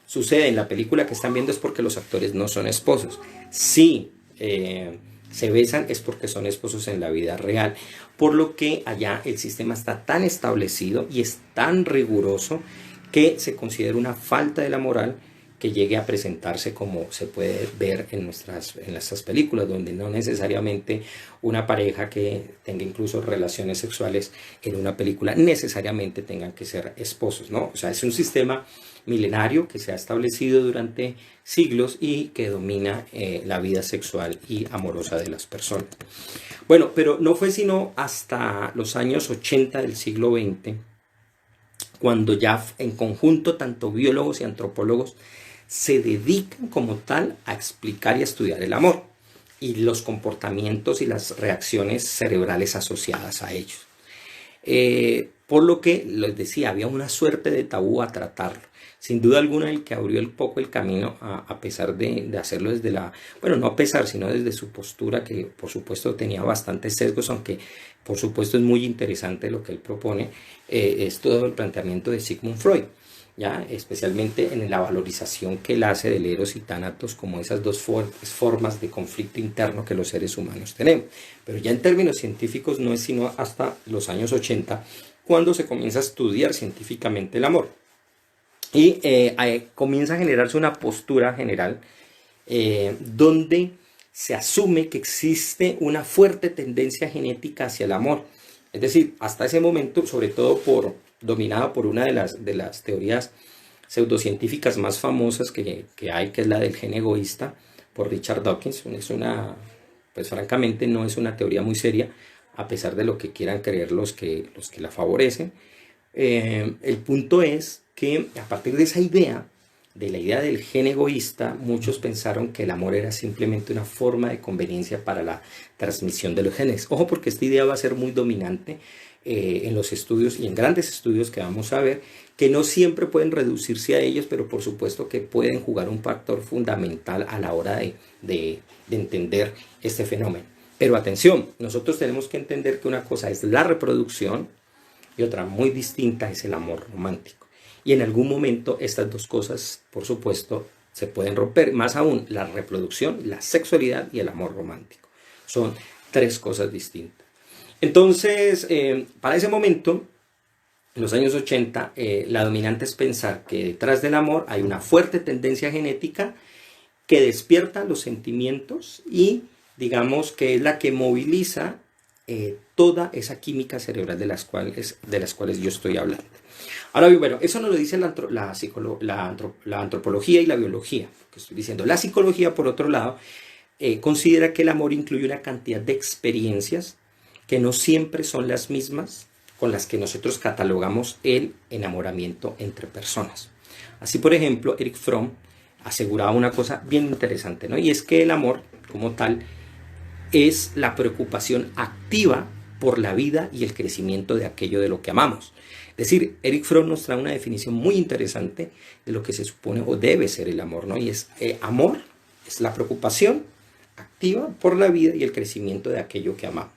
sucede en la película que están viendo es porque los actores no son esposos. Si se besan es porque son esposos en la vida real. Por lo que allá el sistema está tan establecido y es tan riguroso que se considera una falta de la moral que llegue a presentarse como se puede ver en nuestras películas, donde no necesariamente una pareja que tenga incluso relaciones sexuales en una película necesariamente tengan que ser esposos, ¿no? O sea, es un sistema milenario que se ha establecido durante siglos y que domina la vida sexual y amorosa de las personas. Bueno, pero no fue sino hasta los años 80 del siglo XX, cuando ya en conjunto tanto biólogos y antropólogos se dedican como tal a explicar y a estudiar el amor y los comportamientos y las reacciones cerebrales asociadas a ellos. Por lo que, les decía, había una suerte de tabú a tratarlo. Sin duda alguna, el que abrió un poco el camino, a pesar de hacerlo desde bueno, no a pesar, sino desde su postura, que por supuesto tenía bastantes sesgos, aunque por supuesto es muy interesante lo que él propone, es todo el planteamiento de Sigmund Freud, ¿ya? Especialmente en la valorización que él hace del eros y tánatos como esas dos formas de conflicto interno que los seres humanos tenemos. Pero ya en términos científicos no es sino hasta los años 80 cuando se comienza a estudiar científicamente el amor. Y comienza a generarse una postura general donde se asume que existe una fuerte tendencia genética hacia el amor. Es decir, hasta ese momento, sobre todo dominado por una de las teorías pseudocientíficas más famosas que hay, que es la del gen egoísta, por Richard Dawkins. Pues francamente no es una teoría muy seria, a pesar de lo que quieran creer los que la favorecen. El punto es que a partir de esa idea, de la idea del gen egoísta, muchos pensaron que el amor era simplemente una forma de conveniencia para la transmisión de los genes. Ojo, porque esta idea va a ser muy dominante en los estudios y en grandes estudios que vamos a ver, que no siempre pueden reducirse a ellos, pero por supuesto que pueden jugar un factor fundamental a la hora de entender este fenómeno. Pero atención, nosotros tenemos que entender que una cosa es la reproducción y otra muy distinta es el amor romántico. Y en algún momento estas dos cosas, por supuesto, se pueden romper. Más aún, la reproducción, la sexualidad y el amor romántico. Son 3 cosas distintas. Entonces, para ese momento, en los años 80, la dominante es pensar que detrás del amor hay una fuerte tendencia genética que despierta los sentimientos y, digamos, que es la que moviliza toda esa química cerebral de las cuales yo estoy hablando. Ahora, bueno, eso nos lo dice la antropología y la biología, que estoy diciendo. La psicología, por otro lado, considera que el amor incluye una cantidad de experiencias que no siempre son las mismas con las que nosotros catalogamos el enamoramiento entre personas. Así, por ejemplo, Erich Fromm aseguraba una cosa bien interesante, ¿no? Y es que el amor, como tal, es la preocupación activa por la vida y el crecimiento de aquello de lo que amamos. Es decir, Erich Fromm nos trae una definición muy interesante de lo que se supone o debe ser el amor, ¿no? Y es amor es la preocupación activa por la vida y el crecimiento de aquello que amamos.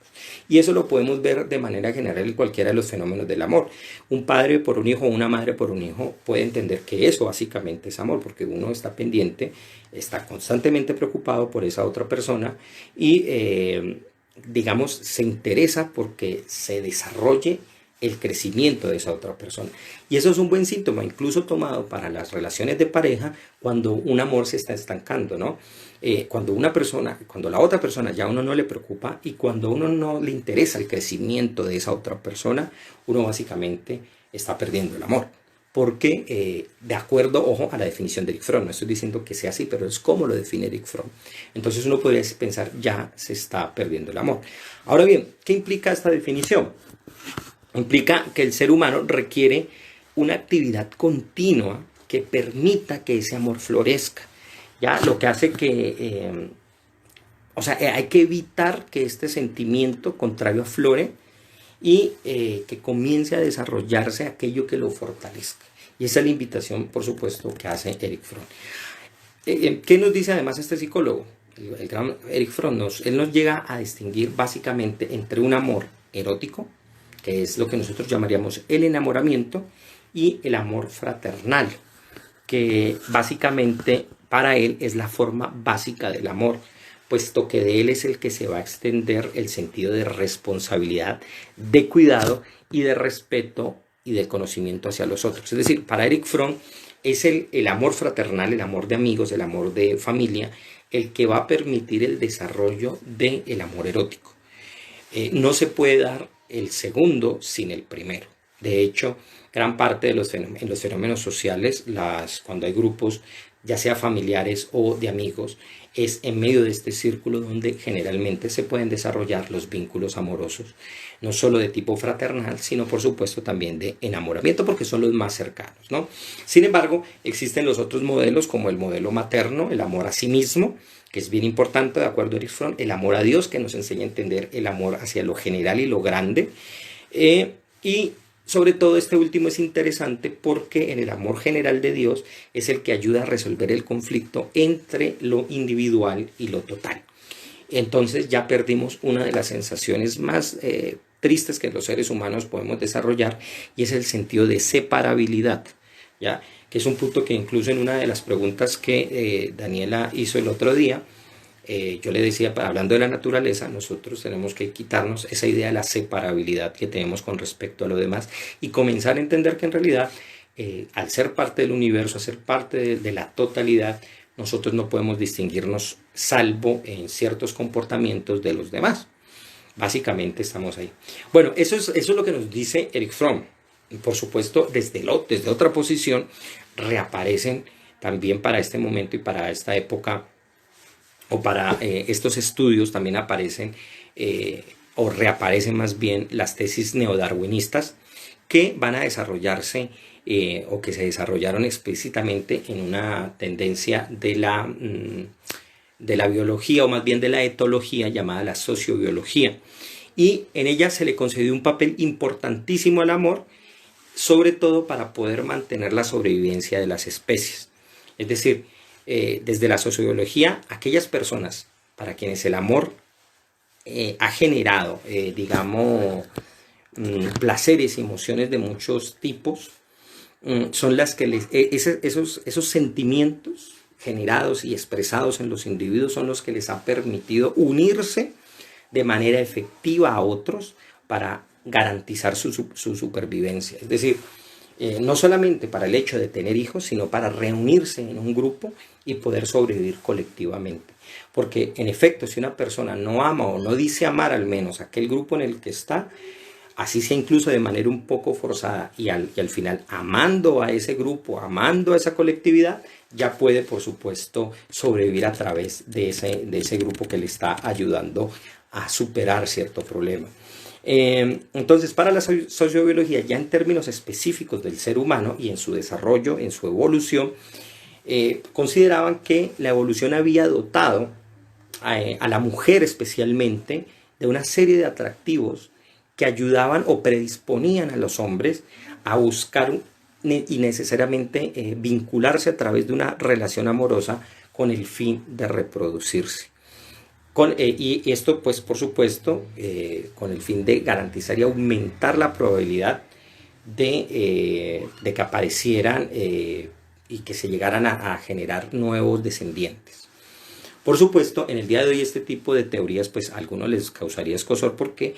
Y eso lo podemos ver de manera general en cualquiera de los fenómenos del amor. Un padre por un hijo o una madre por un hijo puede entender que eso básicamente es amor, porque uno está pendiente, está constantemente preocupado por esa otra persona y, digamos, se interesa porque se desarrolle el crecimiento de esa otra persona. Y eso es un buen síntoma, incluso tomado para las relaciones de pareja, cuando un amor se está estancando, ¿no? Cuando la otra persona ya a uno no le preocupa y cuando a uno no le interesa el crecimiento de esa otra persona, uno básicamente está perdiendo el amor. Porque, de acuerdo, ojo, a la definición de Erich Fromm, no estoy diciendo que sea así, pero es como lo define Erich Fromm. Entonces uno podría pensar, ya se está perdiendo el amor. Ahora bien, ¿qué implica esta definición? Implica que el ser humano requiere una actividad continua que permita que ese amor florezca. Ya, lo que hace que, hay que evitar que este sentimiento contrario aflore y que comience a desarrollarse aquello que lo fortalezca. Y esa es la invitación, por supuesto, que hace Erich Fromm. ¿Qué nos dice además este psicólogo? El gran Erich Fromm él nos llega a distinguir básicamente entre un amor erótico, que es lo que nosotros llamaríamos el enamoramiento, y el amor fraternal, que básicamente para él es la forma básica del amor, puesto que de él es el que se va a extender el sentido de responsabilidad, de cuidado y de respeto y de conocimiento hacia los otros. Es decir, para Erich Fromm es el amor fraternal, el amor de amigos, el amor de familia, el que va a permitir el desarrollo del amor erótico. No se puede dar el segundo sin el primero. De hecho, gran parte de los fenómenos sociales, cuando hay grupos, ya sea familiares o de amigos, es en medio de este círculo donde generalmente se pueden desarrollar los vínculos amorosos, no solo de tipo fraternal, sino por supuesto también de enamoramiento, porque son los más cercanos, ¿no? Sin embargo, existen los otros modelos, como el modelo materno, el amor a sí mismo, que es bien importante, de acuerdo a Erich Fromm, el amor a Dios, que nos enseña a entender el amor hacia lo general y lo grande, y sobre todo este último es interesante porque en el amor general de Dios es el que ayuda a resolver el conflicto entre lo individual y lo total. Entonces ya perdimos una de las sensaciones más tristes que los seres humanos podemos desarrollar, y es el sentido de separabilidad, ¿ya? Que es un punto que incluso en una de las preguntas que Daniela hizo el otro día, yo le decía, hablando de la naturaleza, nosotros tenemos que quitarnos esa idea de la separabilidad que tenemos con respecto a lo demás y comenzar a entender que en realidad, al ser parte del universo, al ser parte de la totalidad, nosotros no podemos distinguirnos salvo en ciertos comportamientos de los demás. Básicamente estamos ahí. Bueno, eso es lo que nos dice Erich Fromm. Y por supuesto, desde otra posición, reaparecen también para este momento y para esta época, o para estos estudios también aparecen, o reaparecen más bien, las tesis neodarwinistas que van a desarrollarse, o que se desarrollaron explícitamente en una tendencia de la biología, o más bien de la etología, llamada la sociobiología. Y en ella se le concedió un papel importantísimo al amor, sobre todo para poder mantener la sobrevivencia de las especies. Es decir, desde la sociobiología, aquellas personas para quienes el amor ha generado, placeres y emociones de muchos tipos, son las que esos sentimientos generados y expresados en los individuos son los que les ha permitido unirse de manera efectiva a otros para garantizar su supervivencia. Es decir, no solamente para el hecho de tener hijos, sino para reunirse en un grupo y poder sobrevivir colectivamente. Porque en efecto, si una persona no ama o no dice amar al menos aquel grupo en el que está, así sea incluso de manera un poco forzada, y al final amando a ese grupo, amando a esa colectividad, ya puede por supuesto sobrevivir a través de ese grupo que le está ayudando a superar cierto problema. Entonces, para la sociobiología, ya en términos específicos del ser humano y en su desarrollo, en su evolución, consideraban que la evolución había dotado a la mujer especialmente de una serie de atractivos que ayudaban o predisponían a los hombres a buscar y necesariamente vincularse a través de una relación amorosa con el fin de reproducirse. Y esto, pues, por supuesto, con el fin de garantizar y aumentar la probabilidad de que aparecieran y que se llegaran a generar nuevos descendientes. Por supuesto, en el día de hoy este tipo de teorías, pues a algunos les causaría escozor porque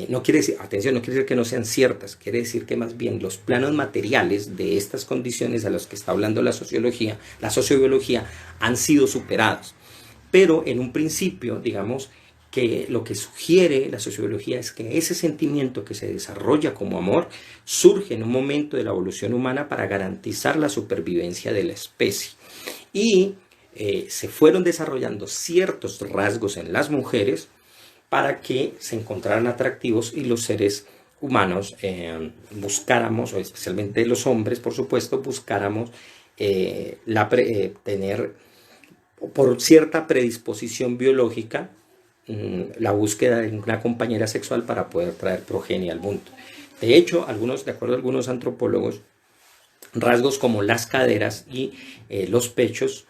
no quiere decir, atención, no quiere decir que no sean ciertas, quiere decir que más bien los planos materiales de estas condiciones a los que está hablando la sociología, la sociobiología, han sido superados. Pero en un principio, digamos, que lo que sugiere la sociobiología es que ese sentimiento que se desarrolla como amor surge en un momento de la evolución humana para garantizar la supervivencia de la especie. Y se fueron desarrollando ciertos rasgos en las mujeres para que se encontraran atractivos y los seres humanos buscáramos, o especialmente los hombres, por supuesto, buscáramos tener por cierta predisposición biológica la búsqueda de una compañera sexual para poder traer progenie al mundo. De hecho, de acuerdo a algunos antropólogos, rasgos como las caderas y los pechos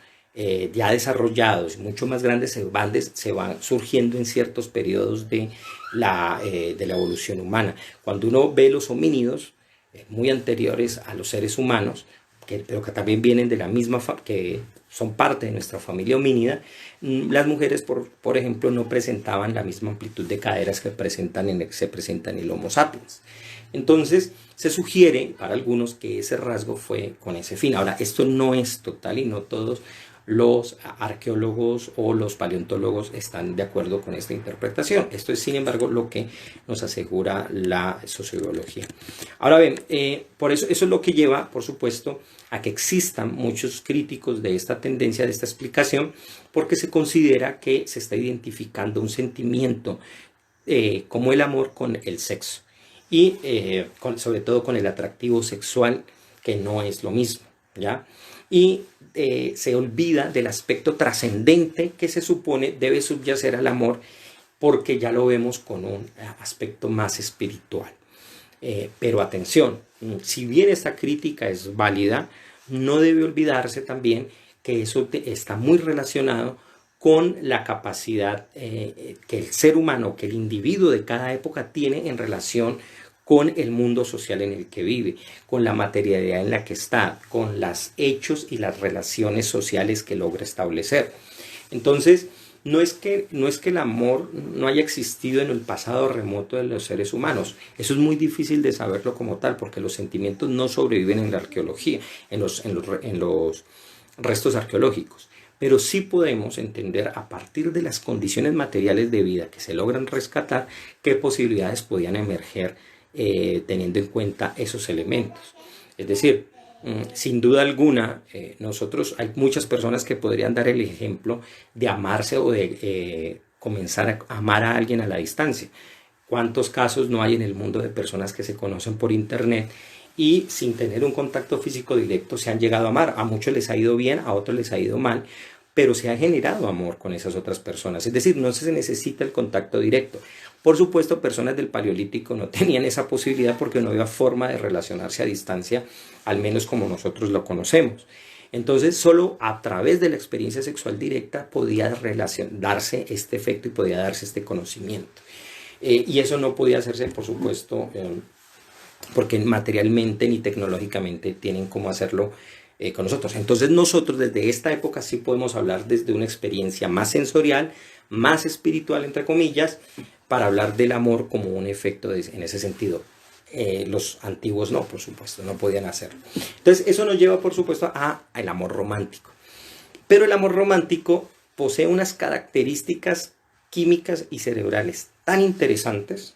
ya desarrollados y mucho más grandes se van surgiendo en ciertos periodos de la evolución humana. Cuando uno ve los homínidos muy anteriores a los seres humanos, pero que también vienen de la misma, que son parte de nuestra familia homínida, las mujeres, por ejemplo, no presentaban la misma amplitud de caderas que se presentan en el Homo sapiens. Entonces, se sugiere para algunos que ese rasgo fue con ese fin. Ahora, esto no es total y no todos los arqueólogos o los paleontólogos están de acuerdo con esta interpretación. Esto es, sin embargo, lo que nos asegura la sociobiología. Ahora bien, por eso es lo que lleva, por supuesto, a que existan muchos críticos de esta tendencia, de esta explicación, porque se considera que se está identificando un sentimiento como el amor con el sexo y sobre todo con el atractivo sexual, que no es lo mismo, ¿ya? Y se olvida del aspecto trascendente que se supone debe subyacer al amor, porque ya lo vemos con un aspecto más espiritual. Pero atención, si bien esta crítica es válida, no debe olvidarse también que eso está muy relacionado con la capacidad que el ser humano, que el individuo de cada época tiene en relación con el mundo social en el que vive, con la materialidad en la que está, con los hechos y las relaciones sociales que logra establecer. Entonces, no es que el amor no haya existido en el pasado remoto de los seres humanos. Eso es muy difícil de saberlo como tal, porque los sentimientos no sobreviven en la arqueología, en los restos arqueológicos. Pero sí podemos entender, a partir de las condiciones materiales de vida que se logran rescatar, qué posibilidades podían emerger teniendo en cuenta esos elementos. Es decir, sin duda alguna, hay muchas personas que podrían dar el ejemplo de amarse o de comenzar a amar a alguien a la distancia. ¿Cuántos casos no hay en el mundo de personas que se conocen por internet y sin tener un contacto físico directo se han llegado a amar? A muchos les ha ido bien, a otros les ha ido mal, pero se ha generado amor con esas otras personas. Es decir, no se necesita el contacto directo. Por supuesto, personas del Paleolítico no tenían esa posibilidad porque no había forma de relacionarse a distancia, al menos como nosotros lo conocemos. Entonces, solo a través de la experiencia sexual directa podía darse este efecto y podía darse este conocimiento. Y eso no podía hacerse, por supuesto, porque materialmente ni tecnológicamente tienen cómo hacerlo con nosotros. Entonces nosotros desde esta época sí podemos hablar desde una experiencia más sensorial, más espiritual, entre comillas, para hablar del amor como un efecto en ese sentido. Los antiguos no, por supuesto, no podían hacerlo. Entonces eso nos lleva, por supuesto, al amor romántico. Pero el amor romántico posee unas características químicas y cerebrales tan interesantes,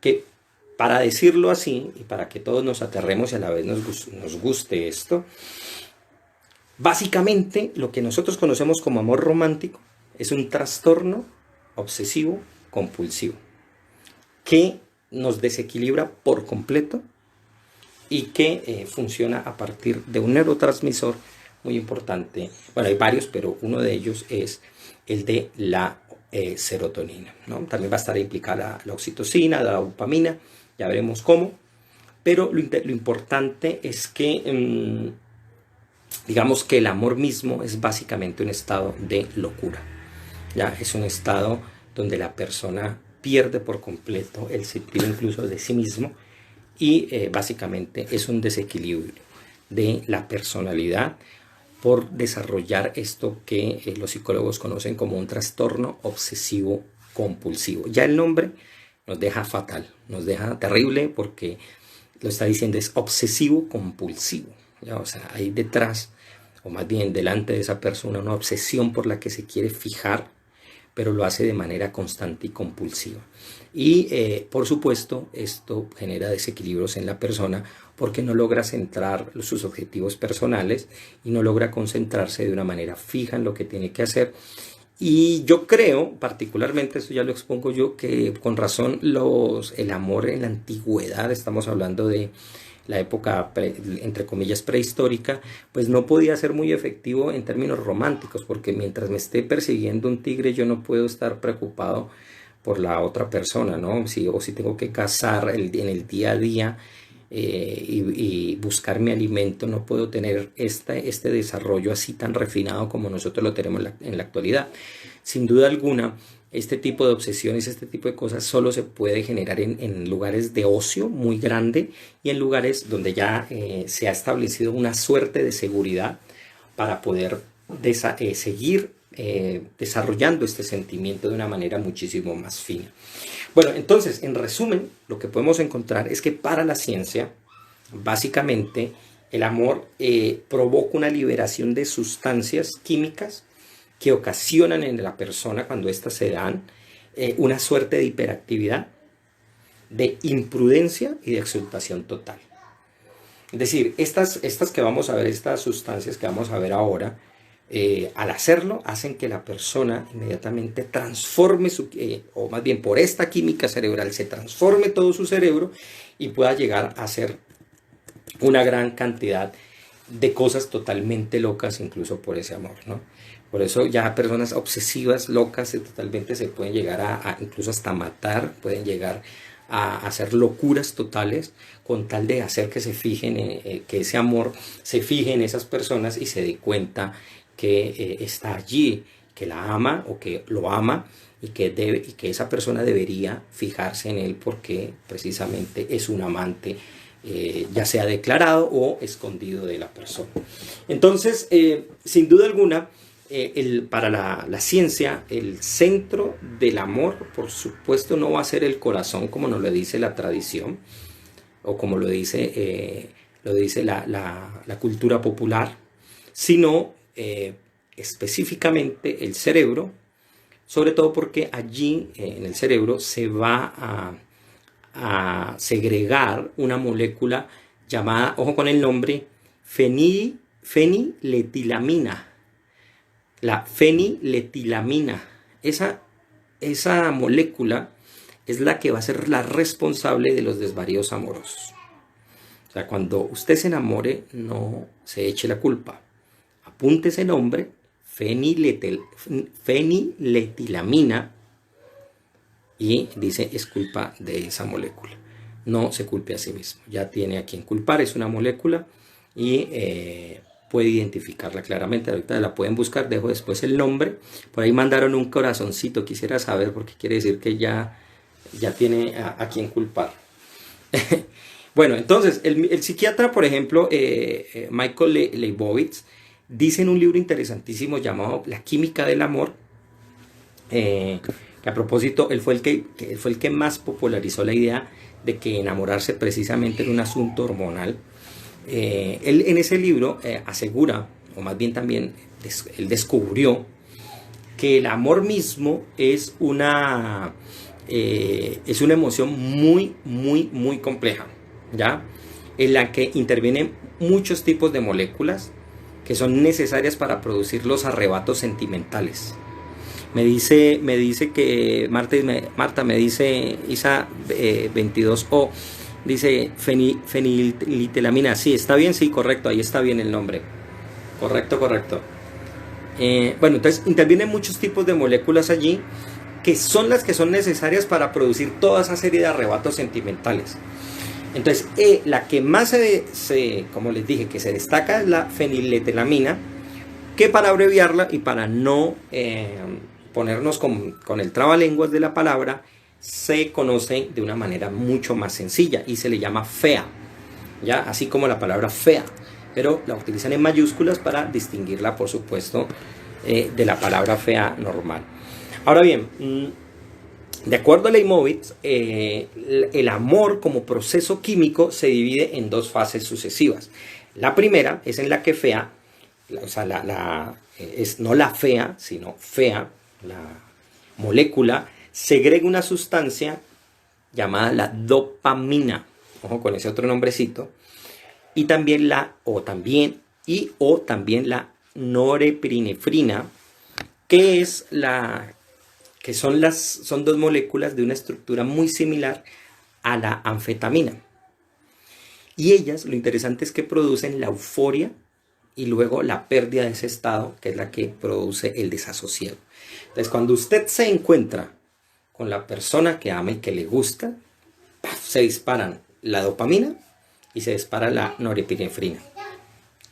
que, para decirlo así, y para que todos nos aterremos y a la vez nos guste esto, básicamente lo que nosotros conocemos como amor romántico es un trastorno obsesivo compulsivo, que nos desequilibra por completo y que funciona a partir de un neurotransmisor muy importante. Bueno, hay varios, pero uno de ellos es el de la serotonina, ¿no? También va a estar implicada la oxitocina, la dopamina, ya veremos cómo, pero lo importante es que digamos que el amor mismo es básicamente un estado de locura, ya es un estado donde la persona pierde por completo el sentido incluso de sí mismo y básicamente es un desequilibrio de la personalidad por desarrollar esto que los psicólogos conocen como un trastorno obsesivo compulsivo. Ya el nombre nos deja fatal, nos deja terrible porque lo está diciendo, es obsesivo compulsivo, ¿ya? O sea, hay detrás, o más bien delante de esa persona, una obsesión por la que se quiere fijar, pero lo hace de manera constante y compulsiva. Y por supuesto esto genera desequilibrios en la persona porque no logra centrar sus objetivos personales y no logra concentrarse de una manera fija en lo que tiene que hacer. Y yo creo, particularmente, esto ya lo expongo yo, que con razón el amor en la antigüedad, estamos hablando de la época, entre comillas, prehistórica, pues no podía ser muy efectivo en términos románticos, porque mientras me esté persiguiendo un tigre, yo no puedo estar preocupado por la otra persona, ¿no? O si tengo que cazar en el día a día y buscar mi alimento, no puedo tener este desarrollo así tan refinado como nosotros lo tenemos en la actualidad. Sin duda alguna, este tipo de obsesiones, este tipo de cosas solo se puede generar en lugares de ocio muy grande y en lugares donde ya se ha establecido una suerte de seguridad para poder seguir desarrollando este sentimiento de una manera muchísimo más fina. Bueno, entonces, en resumen, lo que podemos encontrar es que para la ciencia, básicamente, el amor provoca una liberación de sustancias químicas que ocasionan en la persona, cuando éstas se dan, una suerte de hiperactividad, de imprudencia y de exaltación total. Es decir, estas que vamos a ver, estas sustancias que vamos a ver ahora, al hacerlo, hacen que la persona inmediatamente transforme o más bien por esta química cerebral, se transforme todo su cerebro y pueda llegar a hacer una gran cantidad de cosas totalmente locas, incluso por ese amor, ¿no? Por eso ya personas obsesivas, locas, totalmente se pueden llegar incluso hasta matar, pueden llegar a hacer locuras totales con tal de hacer que se fijen, que ese amor se fije en esas personas y se dé cuenta que está allí, que la ama o que lo ama y que esa persona debería fijarse en él porque precisamente es un amante, ya sea declarado o escondido de la persona. Entonces, sin duda alguna, para la ciencia, el centro del amor, por supuesto, no va a ser el corazón, como nos lo dice la tradición, o como lo dice la cultura popular, sino específicamente el cerebro, sobre todo porque allí en el cerebro se va a segregar una molécula llamada, ojo con el nombre, feniletilamina. La feniletilamina, esa molécula es la que va a ser la responsable de los desvaríos amorosos. O sea, cuando usted se enamore, no se eche la culpa. Apunte ese nombre, feniletilamina, y dice, es culpa de esa molécula. No se culpe a sí mismo, ya tiene a quien culpar, es una molécula y puede identificarla claramente. Ahorita la pueden buscar, dejo después el nombre. Por ahí mandaron un corazoncito, quisiera saber porque quiere decir que ya tiene a quien culpar. Bueno, entonces el psiquiatra, por ejemplo, Michael Leibowitz, dice en un libro interesantísimo llamado La química del amor, que a propósito él fue el que más popularizó la idea de que enamorarse precisamente era un asunto hormonal. Él en ese libro asegura, o más bien también él descubrió, que el amor mismo es una emoción muy, muy, muy compleja, ¿ya? En la que intervienen muchos tipos de moléculas que son necesarias para producir los arrebatos sentimentales. Me dice que Marta me dice Isa 22O, dice fenilitelamina. Sí, está bien, sí, correcto, ahí está bien el nombre. Correcto, correcto. Bueno, entonces intervienen muchos tipos de moléculas allí que son las que son necesarias para producir toda esa serie de arrebatos sentimentales. Entonces, la que más como les dije, que se destaca es la feniletelamina, que para abreviarla y para no ponernos con el trabalenguas de la palabra, se conoce de una manera mucho más sencilla y se le llama FEA, ¿ya? Así como la palabra fea, pero la utilizan en mayúsculas para distinguirla, por supuesto, de la palabra fea normal. Ahora bien, de acuerdo a Leibovitz, el amor como proceso químico se divide en dos fases sucesivas. La primera es en la que fea, o sea, es no la fea, sino fea, la molécula, segrega una sustancia llamada la dopamina, ojo con ese otro nombrecito, y también la norepinefrina, son dos moléculas de una estructura muy similar a la anfetamina. Y ellas, lo interesante es que producen la euforia y luego la pérdida de ese estado, que es la que produce el desasosiego. Entonces, cuando usted se encuentra con la persona que ama y que le gusta, se disparan la dopamina y se dispara la norepinefrina.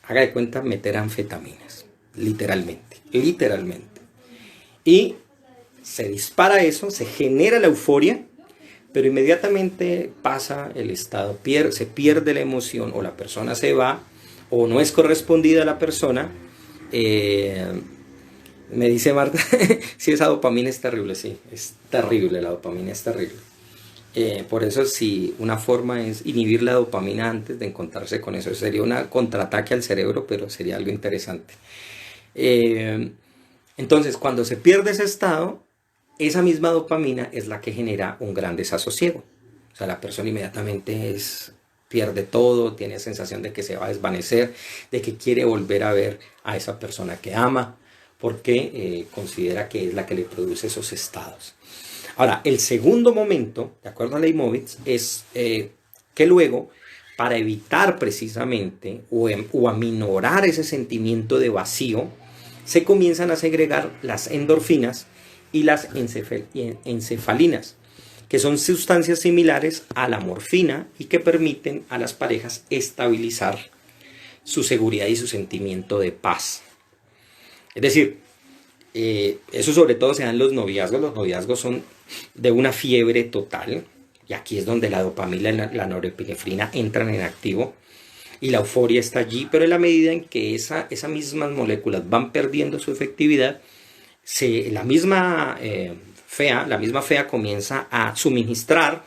Haga de cuenta meter anfetaminas, literalmente. Y se dispara eso, se genera la euforia, pero inmediatamente pasa el estado, se pierde la emoción, o la persona se va, o no es correspondida a la persona. Me dice Marta, sí, esa dopamina es terrible, sí, es terrible, la dopamina es terrible. Por eso, si una forma es inhibir la dopamina antes de encontrarse con eso, sería un contraataque al cerebro, pero sería algo interesante. Entonces, cuando se pierde ese estado, esa misma dopamina es la que genera un gran desasosiego. O sea, la persona inmediatamente pierde todo, tiene sensación de que se va a desvanecer, de que quiere volver a ver a esa persona que ama, porque considera que es la que le produce esos estados. Ahora, el segundo momento, de acuerdo a Leibovitz, es que luego, para evitar precisamente o aminorar ese sentimiento de vacío, se comienzan a segregar las endorfinas y las encefalinas, que son sustancias similares a la morfina y que permiten a las parejas estabilizar su seguridad y su sentimiento de paz. Es decir, eso sobre todo se da en los noviazgos. Los noviazgos son de una fiebre total, y aquí es donde la dopamina y la norepinefrina entran en activo, y la euforia está allí, pero en la medida en que esas mismas moléculas van perdiendo su efectividad, la misma fea comienza a suministrar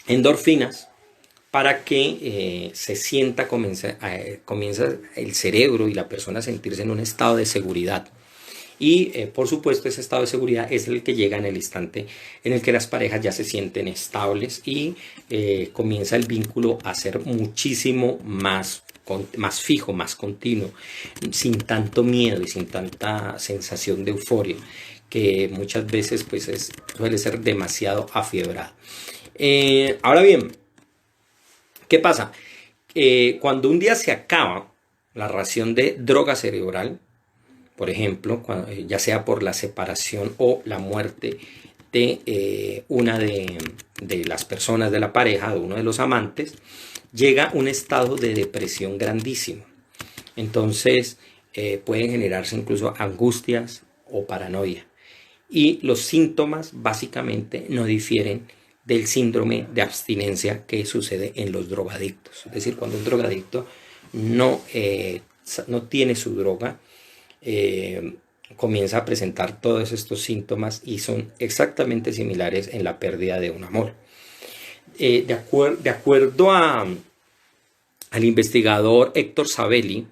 endorfinas para que comienza el cerebro y la persona a sentirse en un estado de seguridad. Y por supuesto, ese estado de seguridad es el que llega en el instante en el que las parejas ya se sienten estables y comienza el vínculo a ser muchísimo más fijo, más continuo, sin tanto miedo y sin tanta sensación de euforia, que muchas veces pues suele ser demasiado afiebrada. Ahora bien, ¿qué pasa? Cuando un día se acaba la ración de droga cerebral, por ejemplo, ya sea por la separación o la muerte de una de las personas de la pareja, de uno de los amantes, llega un estado de depresión grandísimo. Entonces pueden generarse incluso angustias o paranoia. Y los síntomas básicamente no difieren del síndrome de abstinencia que sucede en los drogadictos. Es decir, cuando un drogadicto no tiene su droga, comienza a presentar todos estos síntomas y son exactamente similares en la pérdida de un amor. De acuerdo al investigador Héctor Savelli,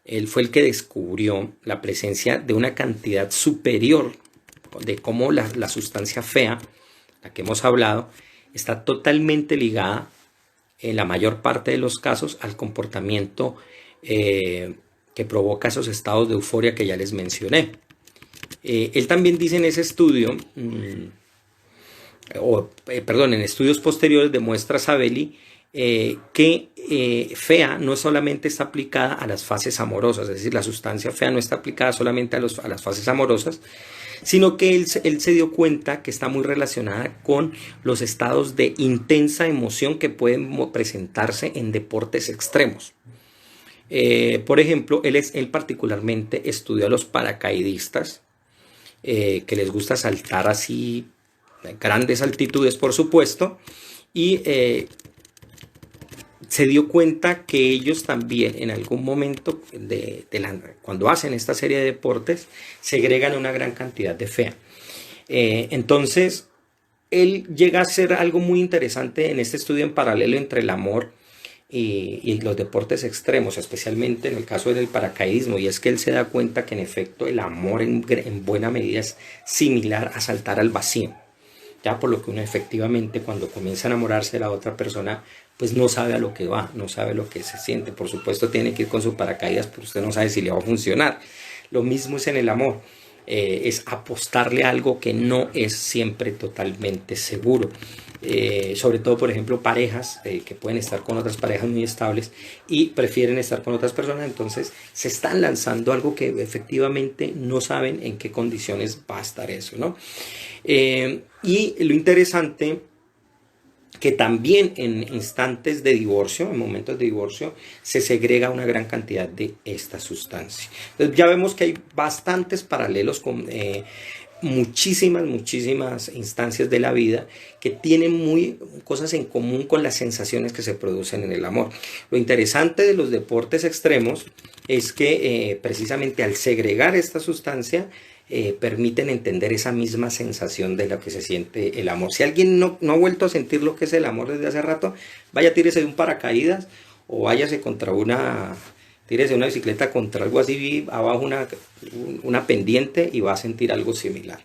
él fue el que descubrió la presencia de una cantidad superior de cómo la sustancia fea, la que hemos hablado, está totalmente ligada en la mayor parte de los casos al comportamiento que provoca esos estados de euforia que ya les mencioné. Él también dice en ese estudio, perdón, en estudios posteriores demuestra Sabelli que FEA no solamente está aplicada a las fases amorosas, es decir, la sustancia FEA no está aplicada solamente a las fases amorosas, sino que él se dio cuenta que está muy relacionada con los estados de intensa emoción que pueden presentarse en deportes extremos. Por ejemplo, él particularmente estudió a los paracaidistas, que les gusta saltar así grandes altitudes, por supuesto, y se dio cuenta que ellos también en algún momento cuando hacen esta serie de deportes segregan una gran cantidad de FEA. Entonces él llega a hacer algo muy interesante en este estudio en paralelo entre el amor y los deportes extremos, especialmente en el caso del paracaidismo, y es que él se da cuenta que en efecto el amor en buena medida es similar a saltar al vacío, ya por lo que uno efectivamente cuando comienza a enamorarse de la otra persona pues no sabe a lo que va, no sabe lo que se siente. Por supuesto tiene que ir con su paracaídas, pero usted no sabe si le va a funcionar. Lo mismo es en el amor, es apostarle a algo que no es siempre totalmente seguro. Sobre todo, por ejemplo, parejas que pueden estar con otras parejas muy estables y prefieren estar con otras personas, entonces se están lanzando algo que efectivamente no saben en qué condiciones va a estar eso, ¿no? Y lo interesante que también en instantes de divorcio, en momentos de divorcio, se segrega una gran cantidad de esta sustancia. Entonces ya vemos que hay bastantes paralelos con muchísimas instancias de la vida que tienen cosas en común con las sensaciones que se producen en el amor. Lo interesante de los deportes extremos es que precisamente al segregar esta sustancia permiten entender esa misma sensación de lo que se siente el amor. Si alguien no ha vuelto a sentir lo que es el amor desde hace rato, vaya, tírese de un paracaídas o váyase tírese una bicicleta contra algo así, abajo una pendiente y va a sentir algo similar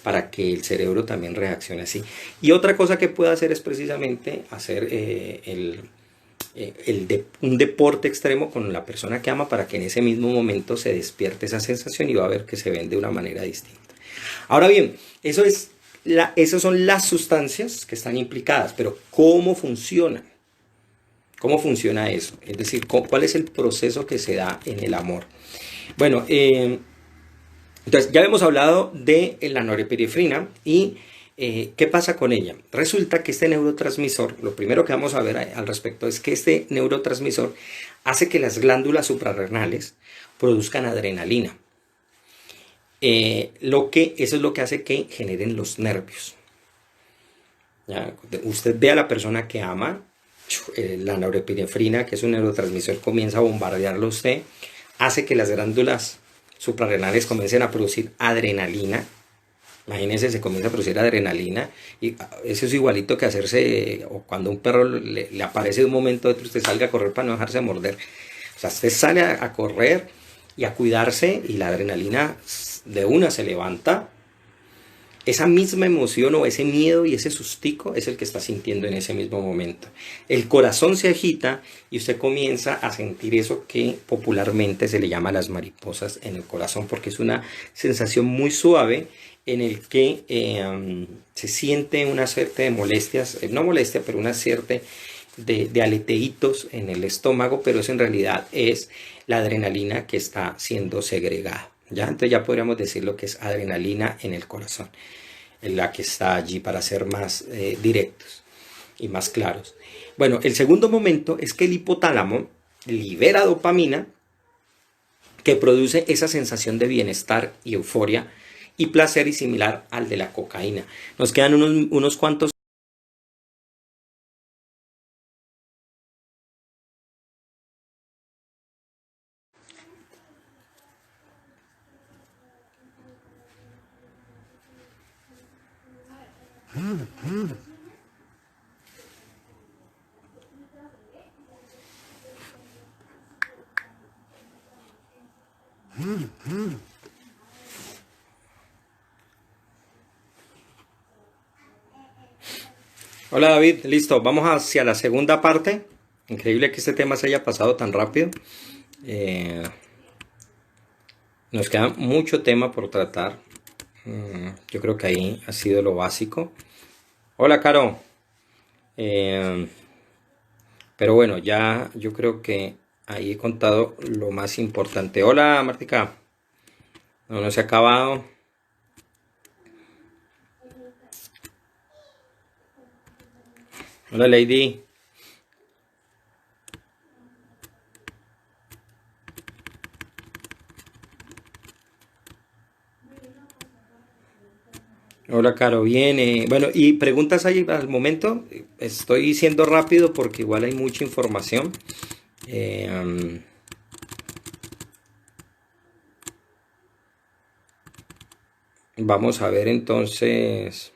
para que el cerebro también reaccione así. Y otra cosa que puede hacer es precisamente hacer un deporte extremo con la persona que ama para que en ese mismo momento se despierte esa sensación y va a ver que se ven de una manera distinta. Ahora bien, esas son las sustancias que están implicadas, pero ¿cómo funcionan? ¿Cómo funciona eso? Es decir, ¿cuál es el proceso que se da en el amor? Bueno, entonces ya hemos hablado de la norepinefrina y ¿qué pasa con ella? Resulta que este neurotransmisor, lo primero que vamos a ver al respecto es que este neurotransmisor hace que las glándulas suprarrenales produzcan adrenalina. Eso es lo que hace que generen los nervios. ¿Ya? Usted ve a la persona que ama, la norepinefrina, que es un neurotransmisor, comienza a bombardearlo a usted, hace que las glándulas suprarrenales comiencen a producir adrenalina. Imagínense, se comienza a producir adrenalina y eso es igualito que hacerse, o cuando un perro le aparece de un momento a otro, usted salga a correr para no dejarse morder. O sea, usted sale a correr y a cuidarse y la adrenalina de una se levanta. Esa misma emoción o ese miedo y ese sustico es el que está sintiendo en ese mismo momento. El corazón se agita y usted comienza a sentir eso que popularmente se le llama las mariposas en el corazón, porque es una sensación muy suave en el que se siente una suerte de molestias, no molestia, pero una suerte de aleteitos en el estómago, pero eso en realidad es la adrenalina que está siendo segregada. ¿Ya? Entonces ya podríamos decir lo que es adrenalina en el corazón, la que está allí para ser más directos y más claros. Bueno, el segundo momento es que el hipotálamo libera dopamina que produce esa sensación de bienestar y euforia y placer y similar al de la cocaína. Nos quedan unos cuantos. Hola David, listo, vamos hacia la segunda parte. Increíble que este tema se haya pasado tan rápido. Nos queda mucho tema por tratar. Yo creo que ahí ha sido lo básico. Hola, Caro. Eh, pero bueno, ya yo creo que ahí he contado lo más importante. Hola, Martica. No se ha acabado. Hola, Lady. Hola, Caro. Bien. Bueno, y preguntas ahí al momento. Estoy siendo rápido porque igual hay mucha información. Eh, um, Vamos a ver entonces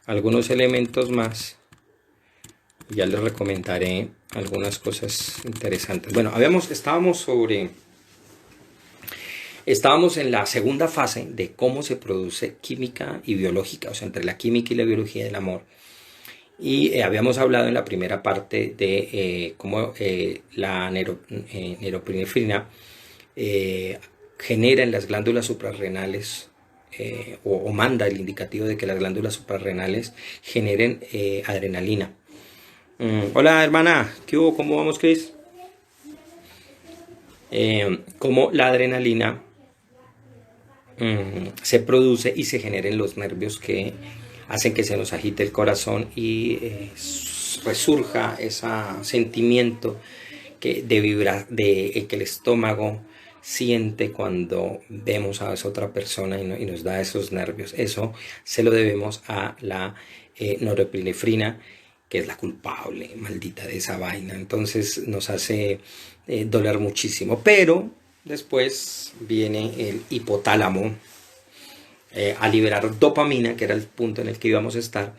algunos elementos más. Ya les recomendaré algunas cosas interesantes. Bueno, estábamos en la segunda fase de cómo se produce química y biológica, o sea, entre la química y la biología del amor. Y habíamos hablado en la primera parte de cómo la neuropinefrina genera en las glándulas suprarrenales o manda el indicativo de que las glándulas suprarrenales generen adrenalina. Hola, hermana, ¿qué hubo? ¿Cómo vamos, Chris? Cómo la adrenalina se produce y se genera en los nervios que hacen que se nos agite el corazón y resurja ese sentimiento de vibrar, de que el estómago siente cuando vemos a esa otra persona y nos da esos nervios. Eso se lo debemos a la norepinefrina, que es la culpable, maldita de esa vaina. Entonces nos hace doler muchísimo. Pero después viene el hipotálamo a liberar dopamina, que era el punto en el que íbamos a estar,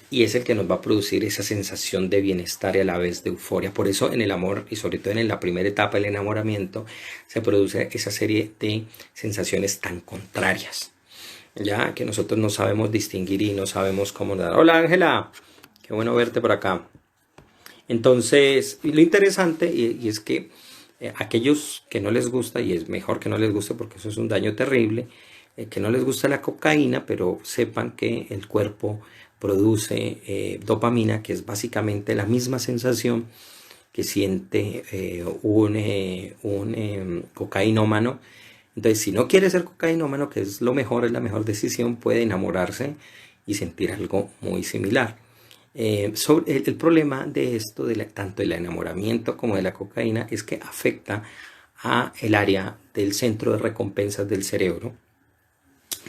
y es el que nos va a producir esa sensación de bienestar y a la vez de euforia. Por eso en el amor, y sobre todo en la primera etapa del enamoramiento, se produce esa serie de sensaciones tan contrarias, ya que nosotros no sabemos distinguir y no sabemos cómo dar. Hola, Ángela, qué bueno verte por acá. Entonces, y lo interesante y es que aquellos que no les gusta, y es mejor que no les guste porque eso es un daño terrible, que no les gusta la cocaína, pero sepan que el cuerpo produce dopamina, que es básicamente la misma sensación que siente un cocainómano. Entonces, si no quiere ser cocainómano, que es lo mejor, es la mejor decisión, puede enamorarse y sentir algo muy similar. Sobre el problema de esto, tanto del enamoramiento como de la cocaína, es que afecta a el área del centro de recompensas del cerebro,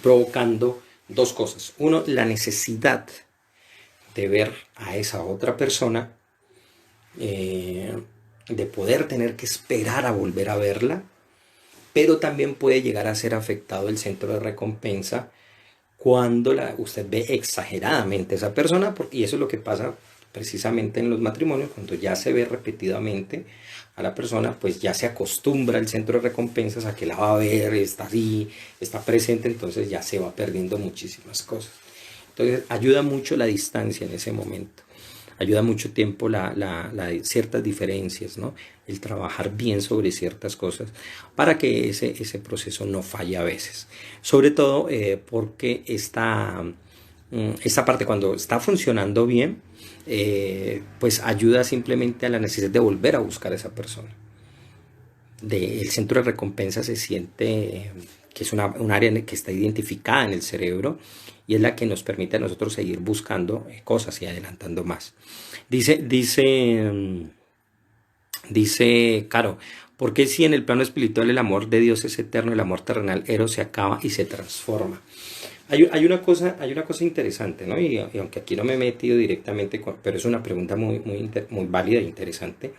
provocando dos cosas. Uno, la necesidad de ver a esa otra persona, de poder tener que esperar a volver a verla, pero también puede llegar a ser afectado el centro de recompensa cuando usted ve exageradamente a esa persona, y eso es lo que pasa precisamente en los matrimonios, cuando ya se ve repetidamente a la persona, pues ya se acostumbra el centro de recompensas a que la va a ver, está ahí, está presente, entonces ya se va perdiendo muchísimas cosas. Entonces ayuda mucho la distancia en ese momento, ayuda mucho tiempo ciertas diferencias, ¿no? El trabajar bien sobre ciertas cosas para que ese proceso no falle a veces. Sobre todo porque esta parte cuando está funcionando bien, pues ayuda simplemente a la necesidad de volver a buscar a esa persona. El centro de recompensa se siente que es un área que está identificada en el cerebro y es la que nos permite a nosotros seguir buscando cosas y adelantando más. Dice Caro, ¿por qué si en el plano espiritual el amor de Dios es eterno, el amor terrenal Eros se acaba y se transforma? Hay una cosa interesante, ¿no? Y aunque aquí no me he metido directamente, pero es una pregunta muy válida e interesante.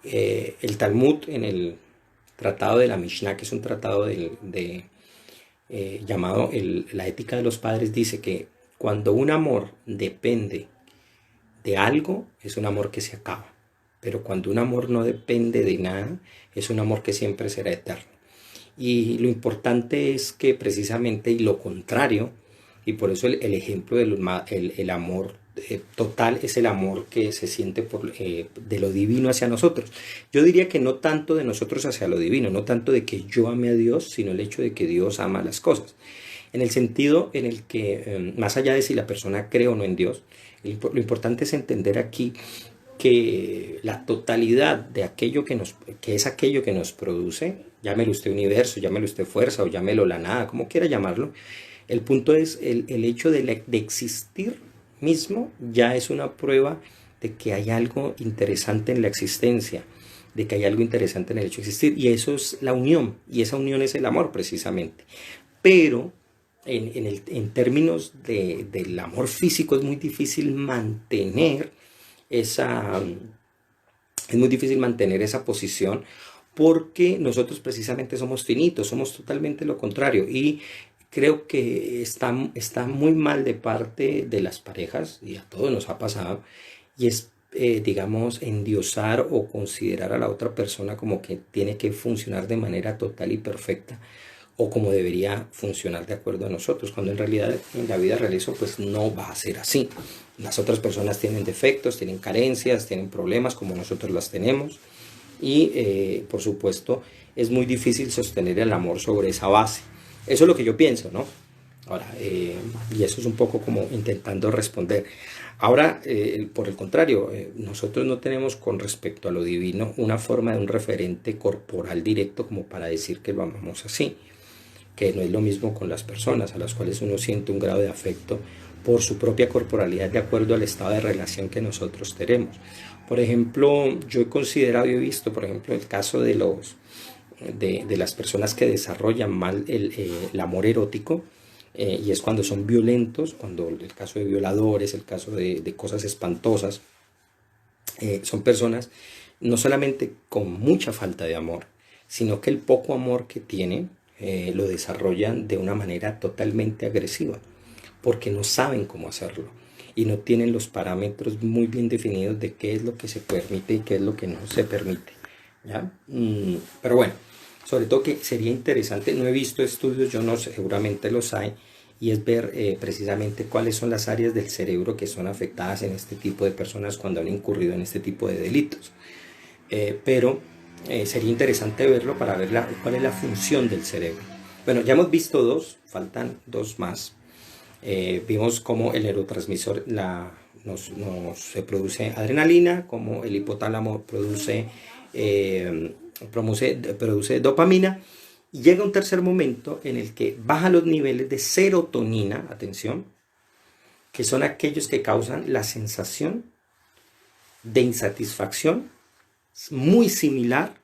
El Talmud, en el tratado de la Mishnah, que es un tratado llamado la ética de los padres, dice que cuando un amor depende de algo, es un amor que se acaba. Pero cuando un amor no depende de nada, es un amor que siempre será eterno. Y lo importante es que precisamente y lo contrario, y por eso el ejemplo del el amor total es el amor que se siente de lo divino hacia nosotros. Yo diría que no tanto de nosotros hacia lo divino, no tanto de que yo ame a Dios, sino el hecho de que Dios ama las cosas. En el sentido en el que, más allá de si la persona cree o no en Dios, lo importante es entender aquí que la totalidad de aquello que es aquello que nos produce, llámelo usted universo, llámelo usted fuerza o llámelo la nada, como quiera llamarlo, el punto es el hecho de existir mismo ya es una prueba de que hay algo interesante en la existencia, de que hay algo interesante en el hecho de existir, y eso es la unión, y esa unión es el amor precisamente. Pero en términos del amor físico es muy difícil mantener esa, posición, porque nosotros precisamente somos finitos, somos totalmente lo contrario, y creo que está muy mal de parte de las parejas, y a todos nos ha pasado, y es, digamos, endiosar o considerar a la otra persona como que tiene que funcionar de manera total y perfecta, o como debería funcionar de acuerdo a nosotros, cuando en realidad en la vida real eso pues no va a ser así. Las otras personas tienen defectos, tienen carencias, tienen problemas como nosotros las tenemos, y por supuesto es muy difícil sostener el amor sobre esa base. Eso es lo que yo pienso, ¿no? Ahora, y eso es un poco como intentando responder. Ahora, por el contrario, nosotros no tenemos con respecto a lo divino una forma de un referente corporal directo como para decir que lo amamos así, que no es lo mismo con las personas a las cuales uno siente un grado de afecto por su propia corporalidad de acuerdo al estado de relación que nosotros tenemos. Por ejemplo, yo he considerado y he visto, por ejemplo, el caso de las personas que desarrollan mal el amor erótico, y es cuando son violentos, cuando el caso de violadores, el caso de cosas espantosas, son personas no solamente con mucha falta de amor, sino que el poco amor que tienen lo desarrollan de una manera totalmente agresiva, porque no saben cómo hacerlo y no tienen los parámetros muy bien definidos de qué es lo que se permite y qué es lo que no se permite, ¿ya? Pero bueno, sobre todo que sería interesante, no he visto estudios, yo no sé, seguramente los hay, y es ver precisamente cuáles son las áreas del cerebro que son afectadas en este tipo de personas cuando han incurrido en este tipo de delitos. Pero sería interesante verlo para ver cuál es la función del cerebro. Bueno, ya hemos visto dos, faltan dos más. Vimos cómo el neurotransmisor se produce adrenalina, cómo el hipotálamo produce dopamina, y llega un tercer momento en el que bajan los niveles de serotonina, atención, que son aquellos que causan la sensación de insatisfacción, muy similar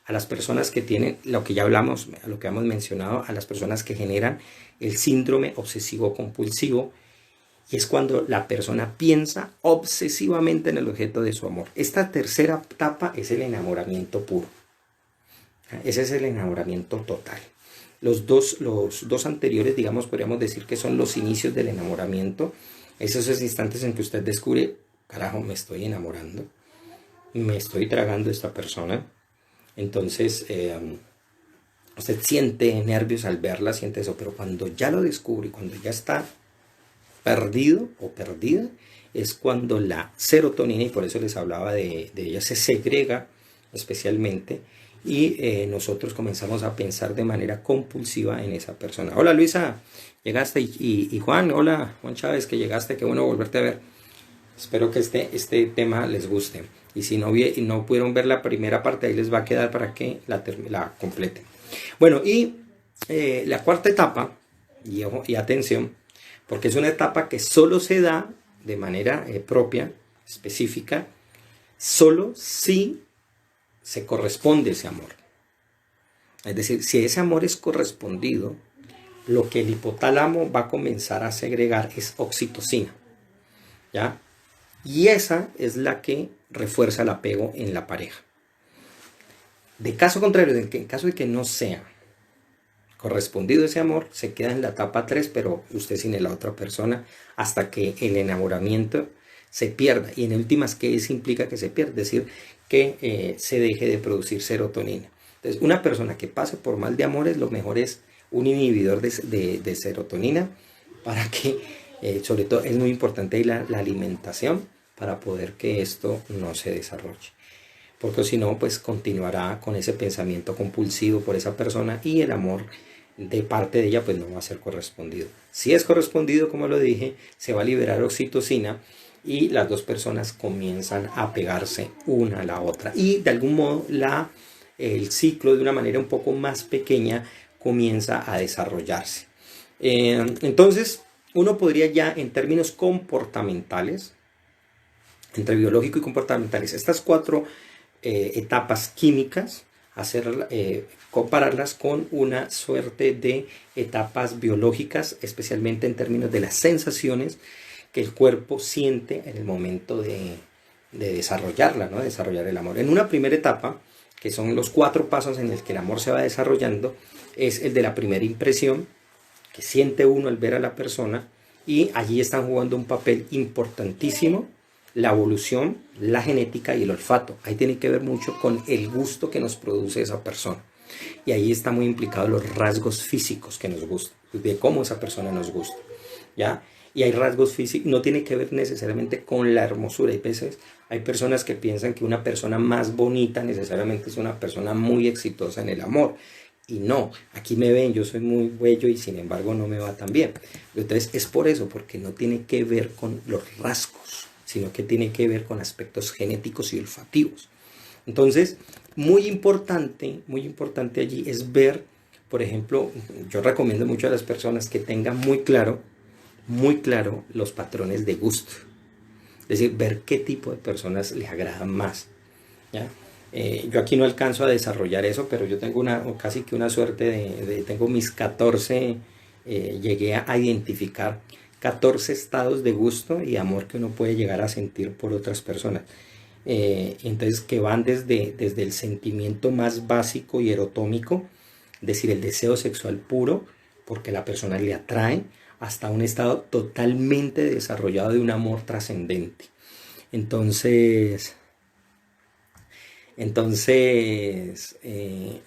a las personas que tienen lo que ya hablamos, a lo que hemos mencionado, a las personas que generan el síndrome obsesivo compulsivo, y es cuando la persona piensa obsesivamente en el objeto de su amor. Esta tercera etapa es el enamoramiento puro. Ese es el enamoramiento total. Los dos anteriores, digamos, podríamos decir que son los inicios del enamoramiento. Esos instantes en que usted descubre, carajo, me estoy enamorando, me estoy tragando a esta persona. Entonces, usted siente nervios al verla, siente eso, pero cuando ya lo descubre, cuando ya está perdido o perdida, es cuando la serotonina, y por eso les hablaba de ella, se segrega especialmente, y nosotros comenzamos a pensar de manera compulsiva en esa persona. Hola Luisa, llegaste, y Juan, hola Juan Chávez, que llegaste, qué bueno volverte a ver. Espero que este tema les guste, y si no pudieron ver la primera parte, ahí les va a quedar para que la completen. Bueno, y la cuarta etapa, y atención, porque es una etapa que solo se da de manera propia, específica, solo si se corresponde ese amor. Es decir, si ese amor es correspondido, lo que el hipotálamo va a comenzar a segregar es oxitocina, ¿ya? Y esa es la que refuerza el apego en la pareja. De caso contrario, en caso de que no sea correspondido ese amor, se queda en la etapa 3, pero usted sin la otra persona, hasta que el enamoramiento se pierda. Y en últimas, ¿qué eso implica que se pierda? Es decir, que se deje de producir serotonina. Entonces, una persona que pase por mal de amores, lo mejor es un inhibidor de serotonina, para que Sobre todo es muy importante ahí la alimentación para poder que esto no se desarrolle. Porque si no, pues continuará con ese pensamiento compulsivo por esa persona y el amor de parte de ella pues no va a ser correspondido. Si es correspondido, como lo dije, se va a liberar oxitocina y las dos personas comienzan a pegarse una a la otra. Y de algún modo el ciclo de una manera un poco más pequeña comienza a desarrollarse. Entonces, uno podría ya en términos comportamentales, entre biológico y comportamentales, estas cuatro etapas químicas, compararlas con una suerte de etapas biológicas, especialmente en términos de las sensaciones que el cuerpo siente en el momento de desarrollarla, ¿no? Desarrollar el amor. En una primera etapa, que son los 4 pasos en los que el amor se va desarrollando, es el de la primera impresión, que siente uno al ver a la persona, y allí están jugando un papel importantísimo la evolución, la genética y el olfato. Ahí tiene que ver mucho con el gusto que nos produce esa persona. Y ahí está muy implicado los rasgos físicos que nos gustan, de cómo esa persona nos gusta, ¿ya? Y hay rasgos físicos, no tiene que ver necesariamente con la hermosura. Hay veces, hay personas que piensan que una persona más bonita necesariamente es una persona muy exitosa en el amor. Y no, aquí me ven, yo soy muy bello y sin embargo no me va tan bien. Entonces es por eso, porque no tiene que ver con los rasgos, sino que tiene que ver con aspectos genéticos y olfativos. Entonces, muy importante allí es ver, por ejemplo, yo recomiendo mucho a las personas que tengan muy claro los patrones de gusto. Es decir, ver qué tipo de personas les agradan más, ¿ya? Yo aquí no alcanzo a desarrollar eso, pero yo tengo casi que una suerte tengo mis 14, llegué a identificar 14 estados de gusto y amor que uno puede llegar a sentir por otras personas. Entonces, que van desde el sentimiento más básico y erotómico, es decir, el deseo sexual puro, porque la persona le atrae, hasta un estado totalmente desarrollado de un amor trascendente. Entonces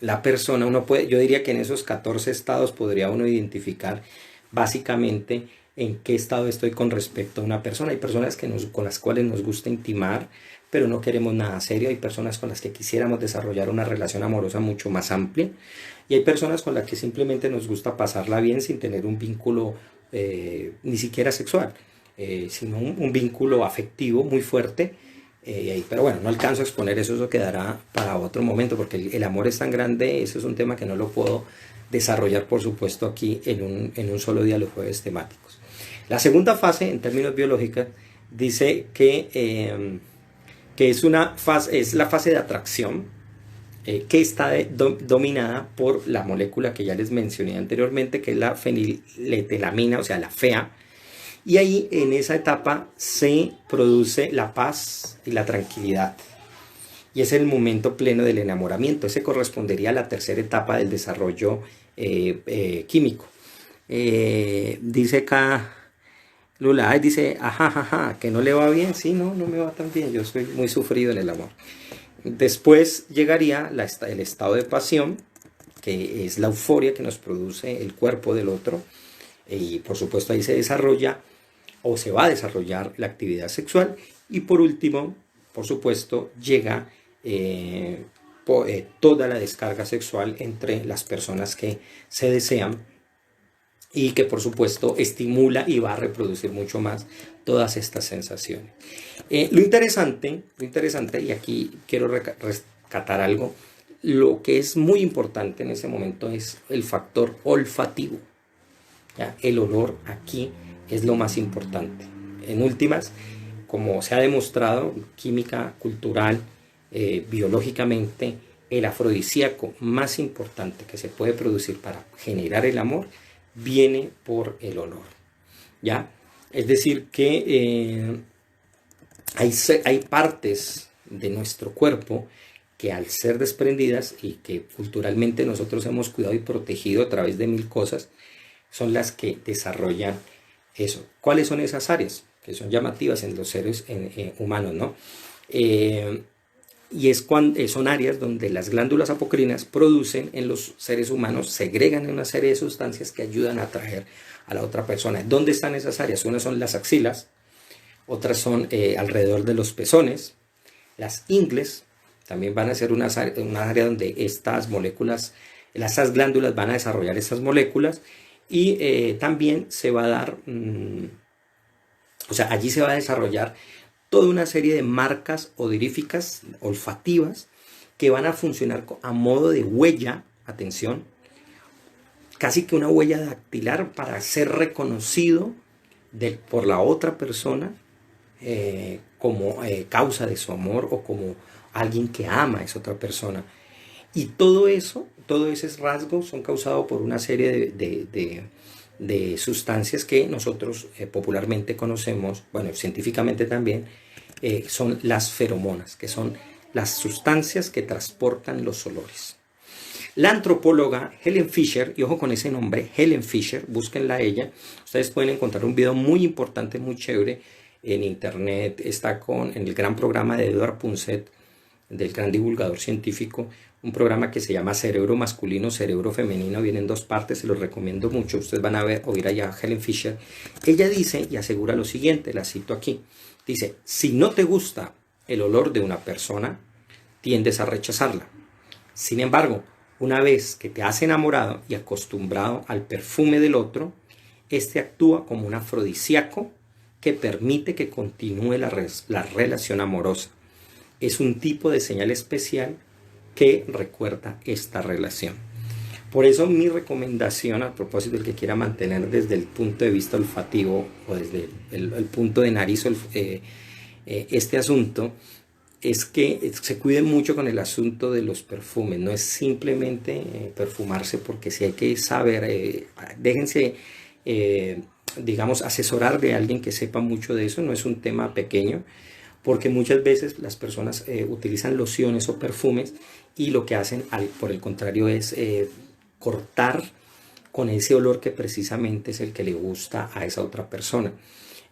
la persona, yo diría que en esos 14 estados podría uno identificar básicamente en qué estado estoy con respecto a una persona. Hay personas con las cuales nos gusta intimar, pero no queremos nada serio. Hay personas con las que quisiéramos desarrollar una relación amorosa mucho más amplia. Y hay personas con las que simplemente nos gusta pasarla bien sin tener un vínculo ni siquiera sexual, sino un vínculo afectivo muy fuerte. Pero bueno, no alcanzo a exponer eso quedará para otro momento, porque el amor es tan grande, eso es un tema que no lo puedo desarrollar, por supuesto, aquí en un solo día los jueves temáticos. La segunda fase, en términos biológicos, dice que es la fase de atracción, que está dominada por la molécula que ya les mencioné anteriormente, que es la feniletelamina, o sea, la FEA. Y ahí en esa etapa se produce la paz y la tranquilidad. Y es el momento pleno del enamoramiento. Ese correspondería a la tercera etapa del desarrollo químico. Dice acá Lula, dice, ajá, que no le va bien. Sí, no me va tan bien. Yo soy muy sufrido en el amor. Después llegaría el estado de pasión, que es la euforia que nos produce el cuerpo del otro. Y por supuesto ahí se desarrolla o se va a desarrollar la actividad sexual. Y por último, por supuesto, llega toda la descarga sexual entre las personas que se desean y que por supuesto estimula y va a reproducir mucho más todas estas sensaciones. Lo interesante, y aquí quiero rescatar algo, lo que es muy importante en ese momento es el factor olfativo. ¿Ya? El olor aquí es lo más importante. En últimas, como se ha demostrado, química, cultural, biológicamente, el afrodisíaco más importante que se puede producir para generar el amor viene por el olor, ¿ya? Es decir, que hay partes de nuestro cuerpo que al ser desprendidas y que culturalmente nosotros hemos cuidado y protegido a través de 1000 cosas, son las que desarrollan eso. ¿Cuáles son esas áreas? Que son llamativas en los seres humanos, ¿no? Y son áreas donde las glándulas apocrinas producen en los seres humanos, segregan una serie de sustancias que ayudan a atraer a la otra persona. ¿Dónde están esas áreas? Unas son las axilas, otras son alrededor de los pezones, las ingles. También van a ser una área donde estas moléculas, estas glándulas van a desarrollar estas moléculas y también se va a dar, o sea, allí se va a desarrollar toda una serie de marcas odoríficas, olfativas, que van a funcionar a modo de huella, atención, casi que una huella dactilar para ser reconocido por la otra persona como causa de su amor o como alguien que ama a esa otra persona. Y todo eso, todos esos rasgos son causados por una serie de sustancias que nosotros popularmente conocemos, bueno, científicamente también, son las feromonas, que son las sustancias que transportan los olores. La antropóloga Helen Fisher, y ojo con ese nombre, Helen Fisher, búsquenla a ella, ustedes pueden encontrar un video muy importante, muy chévere en internet, está en el gran programa de Edward Punset, del gran divulgador científico, un programa que se llama Cerebro Masculino, Cerebro Femenino, viene en 2 partes, se los recomiendo mucho, ustedes van a oír allá a Helen Fisher. Ella dice y asegura lo siguiente, la cito aquí, dice, si no te gusta el olor de una persona, tiendes a rechazarla. Sin embargo, una vez que te has enamorado y acostumbrado al perfume del otro, este actúa como un afrodisíaco que permite que continúe la relación amorosa. Es un tipo de señal especial que recuerda esta relación. Por eso mi recomendación a propósito del que quiera mantener desde el punto de vista olfativo o desde el punto de nariz este asunto, es que se cuide mucho con el asunto de los perfumes. No es simplemente perfumarse, porque sí hay que saber, déjense, digamos, asesorar de alguien que sepa mucho de eso. No es un tema pequeño, porque muchas veces las personas utilizan lociones o perfumes y lo que hacen, por el contrario, es cortar con ese olor que precisamente es el que le gusta a esa otra persona.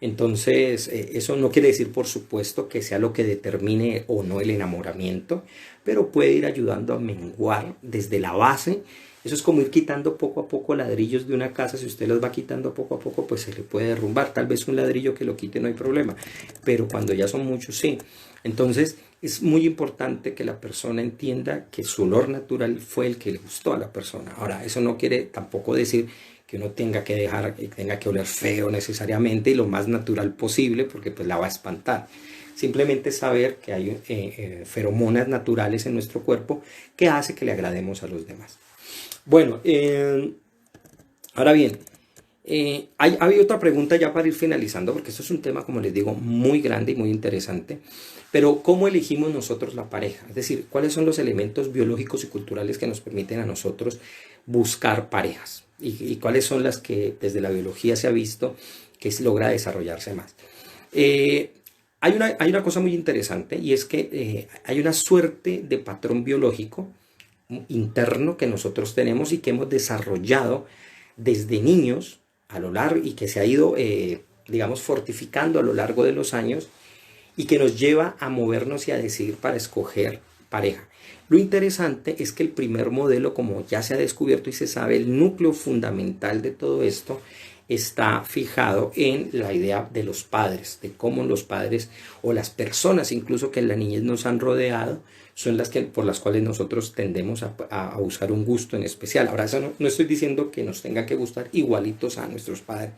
Entonces, eso no quiere decir, por supuesto, que sea lo que determine o no el enamoramiento, pero puede ir ayudando a menguar desde la base. Eso es como ir quitando poco a poco ladrillos de una casa. Si usted los va quitando poco a poco, pues se le puede derrumbar. Tal vez un ladrillo que lo quite no hay problema, pero cuando ya son muchos, sí. Entonces, es muy importante que la persona entienda que su olor natural fue el que le gustó a la persona. Ahora, eso no quiere tampoco decir que uno tenga que oler feo necesariamente y lo más natural posible, porque pues la va a espantar. Simplemente saber que hay feromonas naturales en nuestro cuerpo que hace que le agrademos a los demás. Bueno, ahora bien, hay otra pregunta ya para ir finalizando, porque esto es un tema, como les digo, muy grande y muy interesante. Pero ¿cómo elegimos nosotros la pareja? Es decir, ¿cuáles son los elementos biológicos y culturales que nos permiten a nosotros buscar parejas? ¿Y cuáles son las que desde la biología se ha visto que logra desarrollarse más? Hay una cosa muy interesante, y es que hay una suerte de patrón biológico interno que nosotros tenemos y que hemos desarrollado desde niños a lo largo, y que se ha ido, digamos, fortificando a lo largo de los años, y que nos lleva a movernos y a decidir para escoger pareja. Lo interesante es que el primer modelo, como ya se ha descubierto y se sabe, el núcleo fundamental de todo esto está fijado en la idea de los padres, de cómo los padres o las personas incluso que en la niñez nos han rodeado son por las cuales nosotros tendemos a buscar un gusto en especial. Ahora, eso no estoy diciendo que nos tenga que gustar igualitos a nuestros padres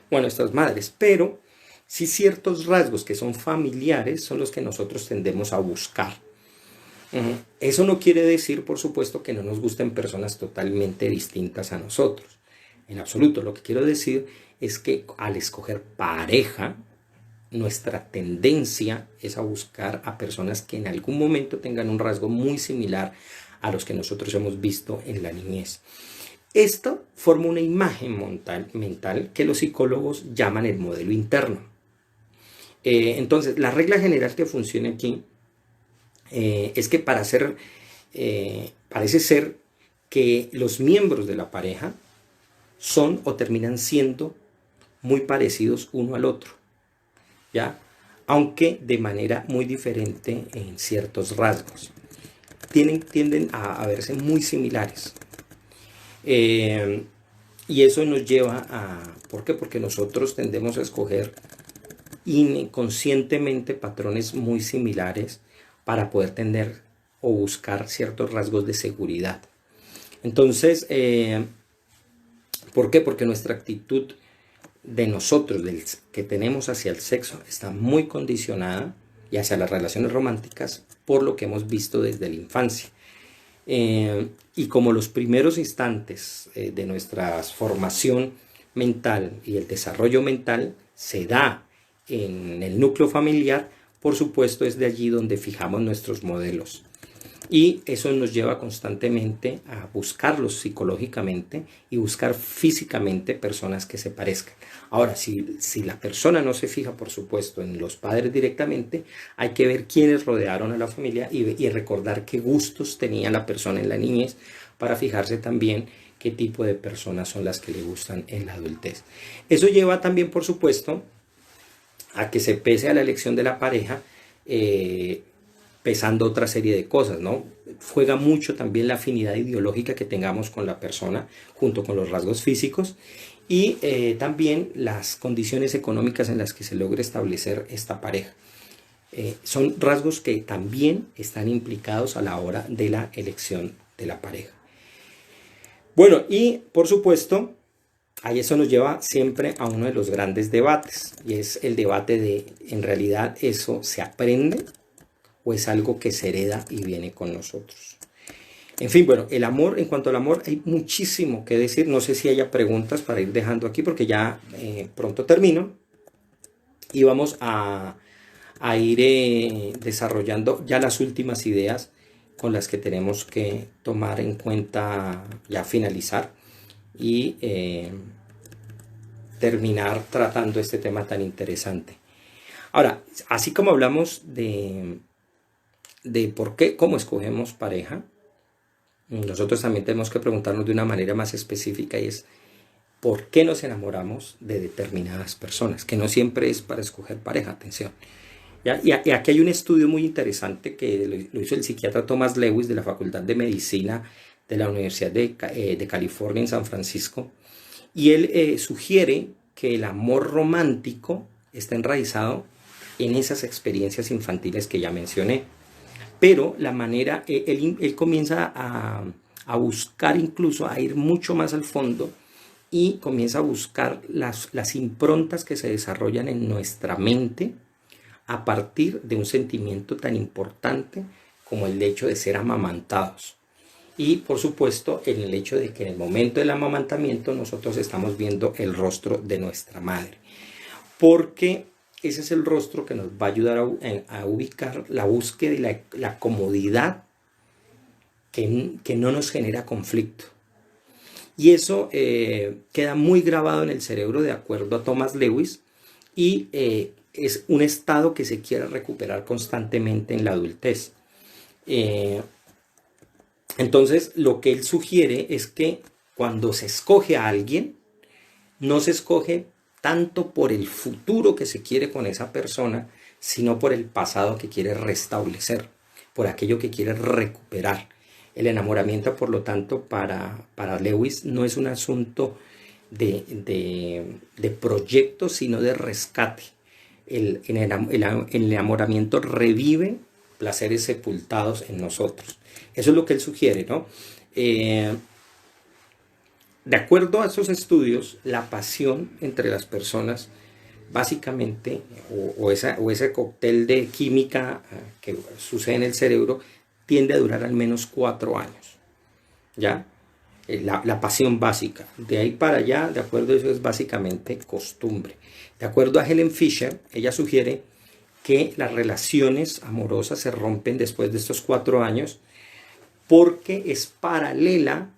o a nuestras madres, pero sí ciertos rasgos que son familiares son los que nosotros tendemos a buscar. Eso no quiere decir, por supuesto, que no nos gusten personas totalmente distintas a nosotros. En absoluto. Lo que quiero decir es que al escoger pareja, nuestra tendencia es a buscar a personas que en algún momento tengan un rasgo muy similar a los que nosotros hemos visto en la niñez. Esto forma una imagen mental que los psicólogos llaman el modelo interno. Entonces, la regla general que funciona aquí es que parece ser que los miembros de la pareja son o terminan siendo muy parecidos uno al otro, ¿ya? Aunque de manera muy diferente en ciertos rasgos. Tienden a verse muy similares. Y eso nos lleva a... ¿Por qué? Porque nosotros tendemos a escoger inconscientemente patrones muy similares para poder tener o buscar ciertos rasgos de seguridad. Entonces, ¿por qué? Porque nuestra actitud de nosotros, que tenemos hacia el sexo, está muy condicionada y hacia las relaciones románticas por lo que hemos visto desde la infancia. Y como los primeros instantes de nuestra formación mental y el desarrollo mental se da en el núcleo familiar, por supuesto es de allí donde fijamos nuestros modelos. Y eso nos lleva constantemente a buscarlos psicológicamente y buscar físicamente personas que se parezcan. Ahora, si la persona no se fija, por supuesto, en los padres directamente, hay que ver quiénes rodearon a la familia y recordar qué gustos tenía la persona en la niñez para fijarse también qué tipo de personas son las que le gustan en la adultez. Eso lleva también, por supuesto, a que se pese a la elección de la pareja, pesando otra serie de cosas, ¿no? Juega mucho también la afinidad ideológica que tengamos con la persona, junto con los rasgos físicos, y también las condiciones económicas en las que se logre establecer esta pareja. Son rasgos que también están implicados a la hora de la elección de la pareja. Bueno, y por supuesto, ahí eso nos lleva siempre a uno de los grandes debates, y es el debate de, ¿en realidad eso se aprende o es algo que se hereda y viene con nosotros? En fin, bueno, el amor, en cuanto al amor, hay muchísimo que decir. No sé si haya preguntas para ir dejando aquí, porque ya pronto termino. Y vamos a ir desarrollando ya las últimas ideas con las que tenemos que tomar en cuenta, ya finalizar y terminar tratando este tema tan interesante. Ahora, así como hablamos de por qué, cómo escogemos pareja, nosotros también tenemos que preguntarnos de una manera más específica, y es ¿por qué nos enamoramos de determinadas personas? Que no siempre es para escoger pareja, atención. ¿Ya? Y aquí hay un estudio muy interesante que lo hizo el psiquiatra Thomas Lewis de la Facultad de Medicina de la Universidad de California en San Francisco, y él sugiere que el amor romántico está enraizado en esas experiencias infantiles que ya mencioné. Pero la manera, él comienza a buscar, incluso a ir mucho más al fondo, y comienza a buscar las improntas que se desarrollan en nuestra mente a partir de un sentimiento tan importante como el hecho de ser amamantados. Y por supuesto en el hecho de que en el momento del amamantamiento nosotros estamos viendo el rostro de nuestra madre. Porque ese es el rostro que nos va a ayudar a ubicar la búsqueda y la comodidad que no nos genera conflicto. Y eso queda muy grabado en el cerebro de acuerdo a Thomas Lewis, y es un estado que se quiere recuperar constantemente en la adultez. Entonces, lo que él sugiere es que cuando se escoge a alguien, no se escoge tanto por el futuro que se quiere con esa persona, sino por el pasado que quiere restablecer, por aquello que quiere recuperar. El enamoramiento, por lo tanto, para Lewis no es un asunto de proyecto, sino de rescate. El enamoramiento revive placeres sepultados en nosotros. Eso es lo que él sugiere, ¿no? De acuerdo a esos estudios, la pasión entre las personas, básicamente, o ese cóctel de química que sucede en el cerebro, tiende a durar al menos 4 años, ¿ya? La pasión básica. De ahí para allá, de acuerdo a eso, es básicamente costumbre. De acuerdo a Helen Fisher, ella sugiere que las relaciones amorosas se rompen después de estos 4 años porque es paralela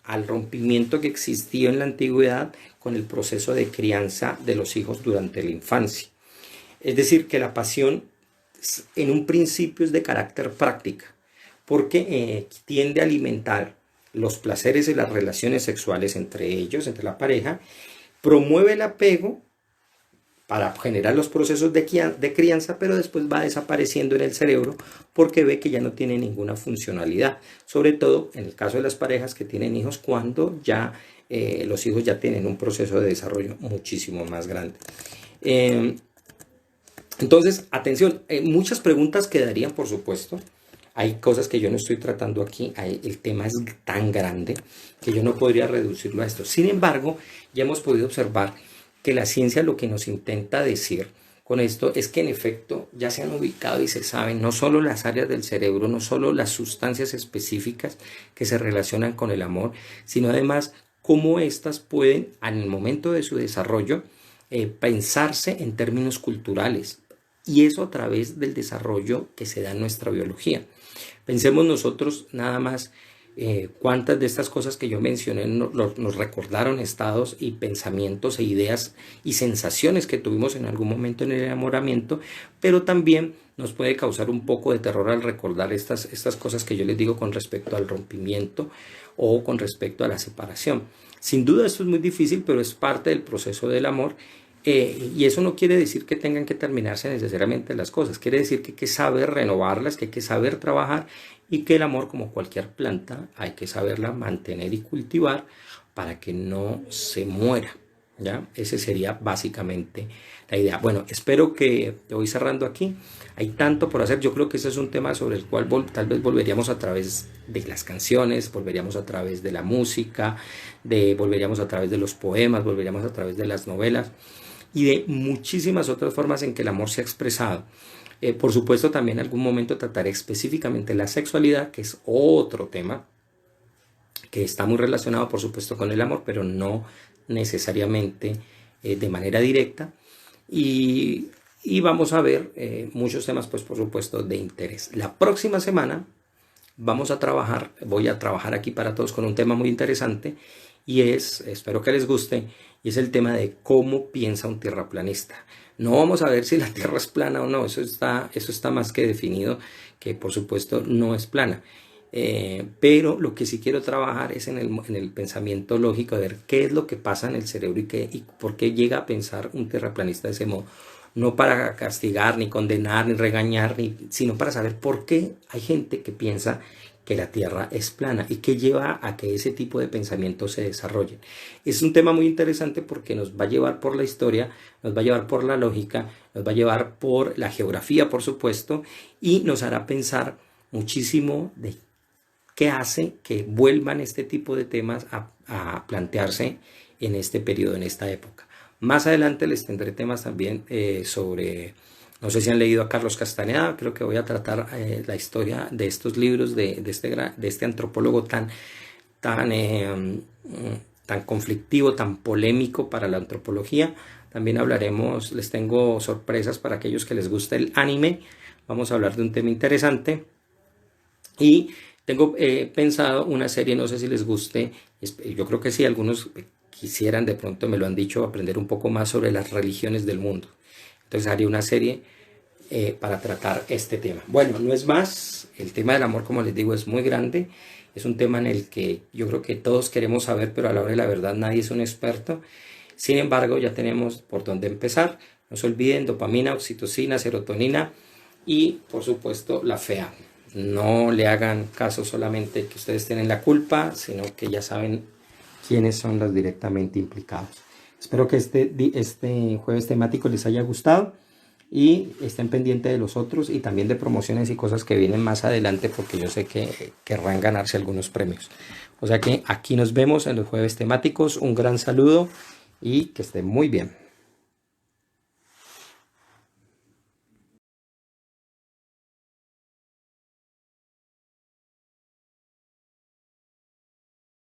al rompimiento que existía en la antigüedad con el proceso de crianza de los hijos durante la infancia. Es decir, que la pasión en un principio es de carácter práctica, porque tiende a alimentar los placeres y las relaciones sexuales entre ellos, entre la pareja, promueve el apego para generar los procesos de crianza, pero después va desapareciendo en el cerebro porque ve que ya no tiene ninguna funcionalidad, sobre todo en el caso de las parejas que tienen hijos, cuando ya los hijos ya tienen un proceso de desarrollo muchísimo más grande. Eh, entonces, atención, muchas preguntas quedarían, por supuesto. Hay cosas que yo no estoy tratando aquí, el tema es tan grande que yo no podría reducirlo a esto. Sin embargo, ya hemos podido observar que la ciencia lo que nos intenta decir con esto es que en efecto ya se han ubicado y se saben no solo las áreas del cerebro, no solo las sustancias específicas que se relacionan con el amor, sino además cómo éstas pueden, en el momento de su desarrollo, pensarse en términos culturales, y eso a través del desarrollo que se da en nuestra biología. Pensemos nosotros nada más cuántas de estas cosas que yo mencioné nos recordaron estados y pensamientos e ideas y sensaciones que tuvimos en algún momento en el enamoramiento, pero también nos puede causar un poco de terror al recordar estas cosas que yo les digo con respecto al rompimiento o con respecto a la separación. Sin duda esto es muy difícil, pero es parte del proceso del amor. Y eso no quiere decir que tengan que terminarse necesariamente las cosas, quiere decir que hay que saber renovarlas, que hay que saber trabajar y que el amor, como cualquier planta, hay que saberla mantener y cultivar para que no se muera, ¿ya? Ese sería básicamente la idea. Bueno, espero que te voy cerrando aquí. Hay tanto por hacer, yo creo que ese es un tema sobre el cual tal vez volveríamos a través de las canciones, volveríamos a través de la música, volveríamos a través de los poemas, volveríamos a través de las novelas y de muchísimas otras formas en que el amor se ha expresado. Por supuesto, también en algún momento trataré específicamente la sexualidad, que es otro tema que está muy relacionado, por supuesto, con el amor, pero no necesariamente de manera directa. Y vamos a ver muchos temas, pues por supuesto, de interés. La próxima semana voy a trabajar aquí para todos con un tema muy interesante y espero que les guste, y es el tema de cómo piensa un tierraplanista. No vamos a ver si la Tierra es plana o no, eso está más que definido, que por supuesto no es plana. Pero lo que sí quiero trabajar es en el pensamiento lógico, de ver qué es lo que pasa en el cerebro y por qué llega a pensar un tierraplanista de ese modo. No para castigar, ni condenar, ni regañar, sino para saber por qué hay gente que piensa que la Tierra es plana y que lleva a que ese tipo de pensamientos se desarrollen. Es un tema muy interesante porque nos va a llevar por la historia, nos va a llevar por la lógica, nos va a llevar por la geografía, por supuesto, y nos hará pensar muchísimo de qué hace que vuelvan este tipo de temas a plantearse en este periodo, en esta época. Más adelante les tendré temas también sobre, no sé si han leído a Carlos Castaneda, creo que voy a tratar la historia de estos libros de este antropólogo tan conflictivo, tan polémico para la antropología. También hablaremos, les tengo sorpresas para aquellos que les gusta el anime. Vamos a hablar de un tema interesante. Y tengo pensado una serie, no sé si les guste, yo creo que sí, algunos quisieran, de pronto me lo han dicho, aprender un poco más sobre las religiones del mundo. Entonces haría una serie para tratar este tema. Bueno, no es más, el tema del amor, como les digo, es muy grande, es un tema en el que yo creo que todos queremos saber, pero a la hora de la verdad nadie es un experto. Sin embargo, ya tenemos por dónde empezar. No se olviden, dopamina, oxitocina, serotonina y, por supuesto, la FEA. No le hagan caso solamente que ustedes tienen la culpa, sino que ya saben quiénes son los directamente implicados. Espero que este jueves temático les haya gustado y estén pendientes de los otros y también de promociones y cosas que vienen más adelante, porque yo sé que querrán ganarse algunos premios. O sea que aquí nos vemos en los jueves temáticos. Un gran saludo y que estén muy bien.